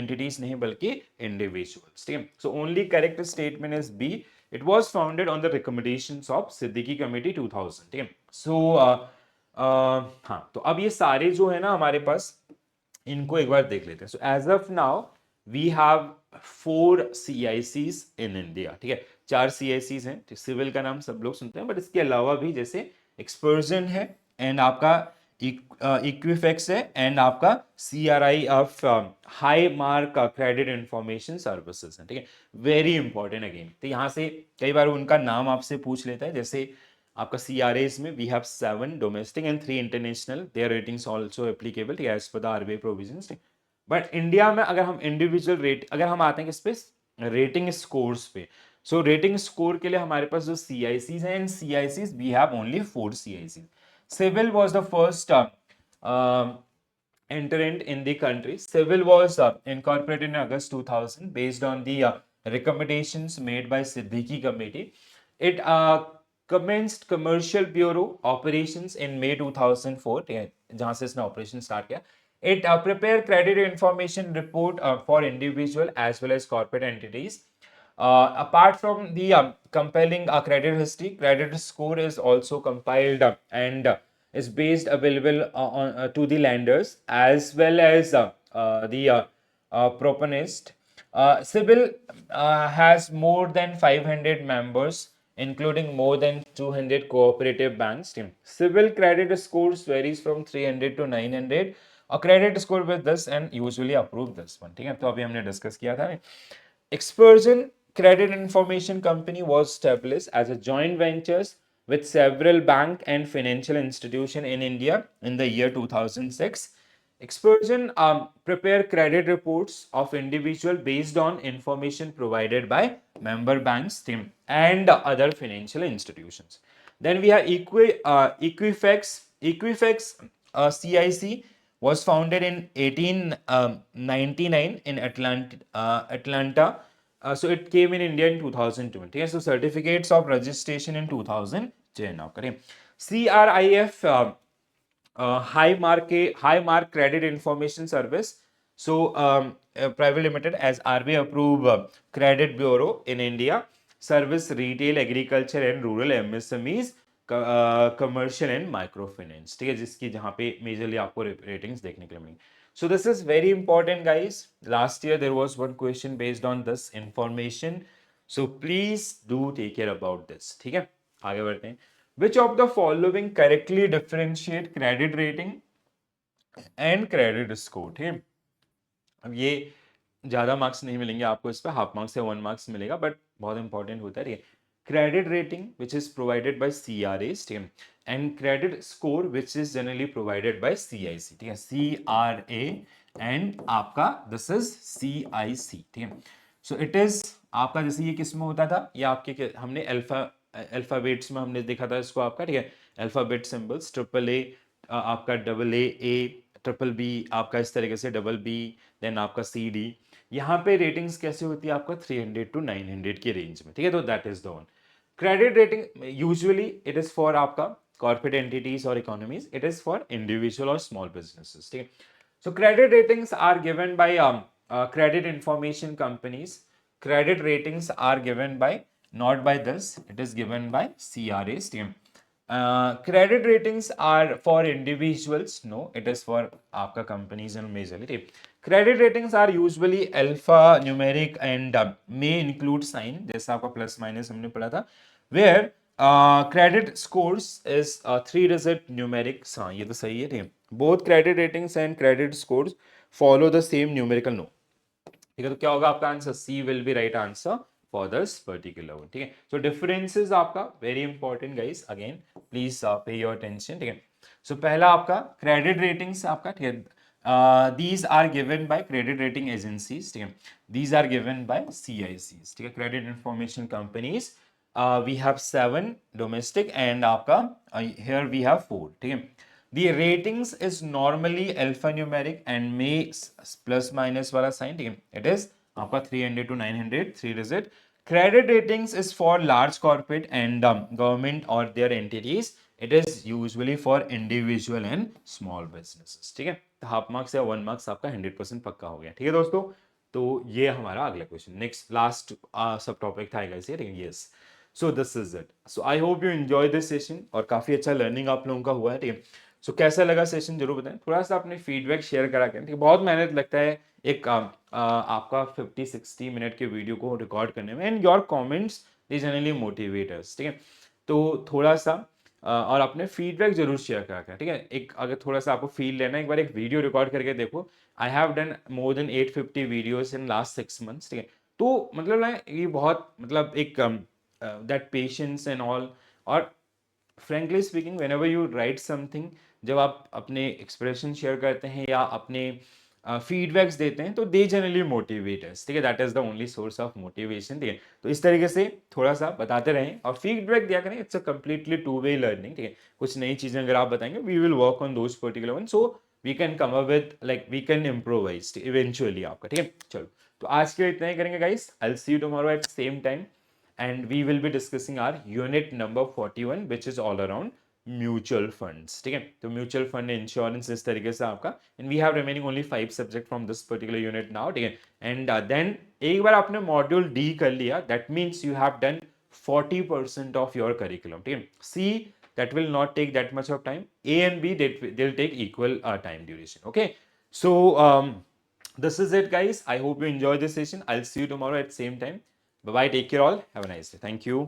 entities नहीं बल्कि individuals, ठीक है. So only correct statement is B. It was founded on the recommendations of Siddiqui committee 2000, ठीक है. So हाँ, तो अब ये सारे जो है ना हमारे पास, इनको एक बार देख लेते हैं. So as of now we have 4 CICs in India, ठीक है. 4 CICs हैं. सिविल का नाम सब लोग सुनते हैं, बट इसके अलावा भी जैसे एक्सपर्जन है एंड आपका इक्विफेक्स है एंड आपका CRI of high mark credit information services है, ठीक है. Very important again. तो यहाँ से कई बार उनका नाम आपसे पूछ लेता है. जैसे आपका CRAs में we have 7 domestic and 3 international. There ratings also applicable, ठीक है, as per the RBI provisions. But India में अगर हम इंडिविजुअल रेट, अगर हम आते हैं किस पे, रेटिंग स्कोर्स पे. सो रेटिंग स्कोर के लिए हमारे पास जो CICs हैं, इन CICs we have only 4 CICs. Civil was the first entrant in the country. Civil was incorporated in August 2000 based on the recommendations made by Siddiqui committee. It commenced commercial bureau operations in May 2004, जहां से इसने operation start किया. It prepared credit information report for individual as well as corporate entities. Apart from the compelling credit history, credit score is also compiled and is based available to the lenders as well as the proponist. Sibil has more than 500 members, including more than 200 cooperative banks. Sibil credit scores varies from 300 to 900. A credit score with this and usually approve this one, ठीक है. तो अभी हमने discuss किया था. Expersion Credit Information Company was established as a joint ventures with several bank and financial institution in India in the year 2006. Expersion prepare credit reports of individual based on information provided by member banks and other financial institutions. Then we have Equifax. Equifax CIC was founded in 1899 in Atlanta. So it came in India in 2020. Okay? So certificates of registration in 2010. Okay? CRIF high mark credit information service. So private limited as RBI approved credit bureau in India. Service retail, agriculture and rural MSMEs, commercial and microfinance, ठीक है, जिसकी जहाँ पे majorly आपको ratings देखने के लिए मिलेंगी. So this is very important, guys. Last year there was one question based on this information. So please do take care about this. ठीक है, आगे बढ़ते हैं. Which of the following correctly differentiate credit rating and credit score? ठीक है, अब ये ज्यादा मार्क्स नहीं मिलेंगे आपको इस पे, हाफ मार्क्स या 1 मार्क्स मिलेगा, बट बहुत इंपॉर्टेंट होता है. ठीक है, credit rating which is provided by CRAs, ठीक है, and credit score which is generally provided by CIC, ठीक है, CRA एंड आपका दिस इज CIC, ठीक है. सो इट इज आपका, जैसे ये किस में होता था, ये आपके हमने अल्फाबेट्स में हमने देखा था इसको आपका, ठीक है, अल्फाबेट सिंबल्स, AAA आपका AA, ट्रिपल बी आपका इस तरीके से, डबल बी, देन आपका CD. यहाँ पे रेटिंग्स कैसे होती है आपका 300 to 900 के रेंज में, ठीक है. तो that is the one. Credit rating usually it is for आपका कॉर्पोरेट एंटिटीज और economies, it is for individual और स्मॉल बिजनेसेस, ठीक है. So credit ratings are given by credit information companies. Credit ratings are given by, not by this, it is given by CRAs, ठीक है. Credit ratings are for individuals. No, it is for आपका companies and majorly. Credit ratings are usually alphanumeric and may include sign. जैसा आपका plus minus हमने पढ़ा था. Where credit scores is a 3-digit numeric. हाँ, ये तो सही है. ठीक है. Both credit ratings and credit scores follow the same numerical no. ठीक है, तो क्या होगा आपका answer? C will be right answer for this particular one. ठीक है, सो डिफरेंसेस आपका very important guys, again please pay your attention. ठीक है, सो पहला आपका क्रेडिट रेटिंग्स आपका. ठीक है, these are given by credit rating agencies. ठीक है, these are given by CICs. ठीक है, credit information companies. We have 7 domestic and आपका हियर वी हैव 4. ठीक है, the ratings is normally alphanumeric and may plus minus वाला sign. ठीक है, it is आपका 300 to 900 3 digit. Credit ratings is for large corporate and government or their entities. It is usually for individual and small businesses. ठीक है, तो half marks या 1 marks आपका 100% पक्का हो गया. ठीक है दोस्तों, तो ये हमारा अगला क्वेश्चन, नेक्स्ट लास्ट सब टॉपिक था गाइस. ठीक है, yes. So this is it. So I hope you enjoy this session और काफी अच्छा लर्निंग आप लोगों का हुआ है. ठीक है, सो कैसा लगा सेशन जरूर बताएं. थोड़ा सा अपने फीडबैक शेयर करा करें. ठीक है, बहुत मेहनत लगता है एक आपका 50-60 मिनट के वीडियो को रिकॉर्ड करने में, and your comments they generally motivate अस. ठीक है, तो थोड़ा सा और अपने फीडबैक जरूर शेयर करा करें. ठीक है, एक अगर थोड़ा सा आपको फील लेना है, एक बार एक वीडियो रिकॉर्ड करके देखो. I have done more than 850 videos in last 6 months. ठीक है, तो मतलब ना ये बहुत मतलब एक दैट पेशेंस एंड ऑल. और frankly speaking whenever you right something, जब आप अपने एक्सप्रेशन शेयर करते हैं या अपने फीडबैक्स देते हैं, तो दे जनरली मोटिवेट अस. ठीक है, that is the only source of motivation. ठीक है, तो इस तरीके से थोड़ा सा बताते रहें और फीडबैक दिया करें. It's a completely 2-way learning. ठीक है, कुछ नई चीजें अगर आप बताएंगे, we will work on those particular one, so we can come up with like we can improvise eventually आपका. ठीक है, चलो तो आज के लिए इतना ही करेंगे guys. I will see you tomorrow at same time and we will be discussing our unit number 41 which is all around mutual funds. ठीक है, तो म्यूचुअल फंड इंश्योरेंस इस तरीके से आपका, and we have remaining only 5 subject from this particular unit now. ठीक है, and then एक बार आपने मॉड्यूल डी कर लिया, that means you have done 40% of your curriculum. ठीक है, सी that will not take that much of time. A and B they'll take equal time duration. Okay, so this is it guys. I hope you enjoy this session. I'll see you tomorrow at same time. Bye bye, take care all, have a nice day. Thank you.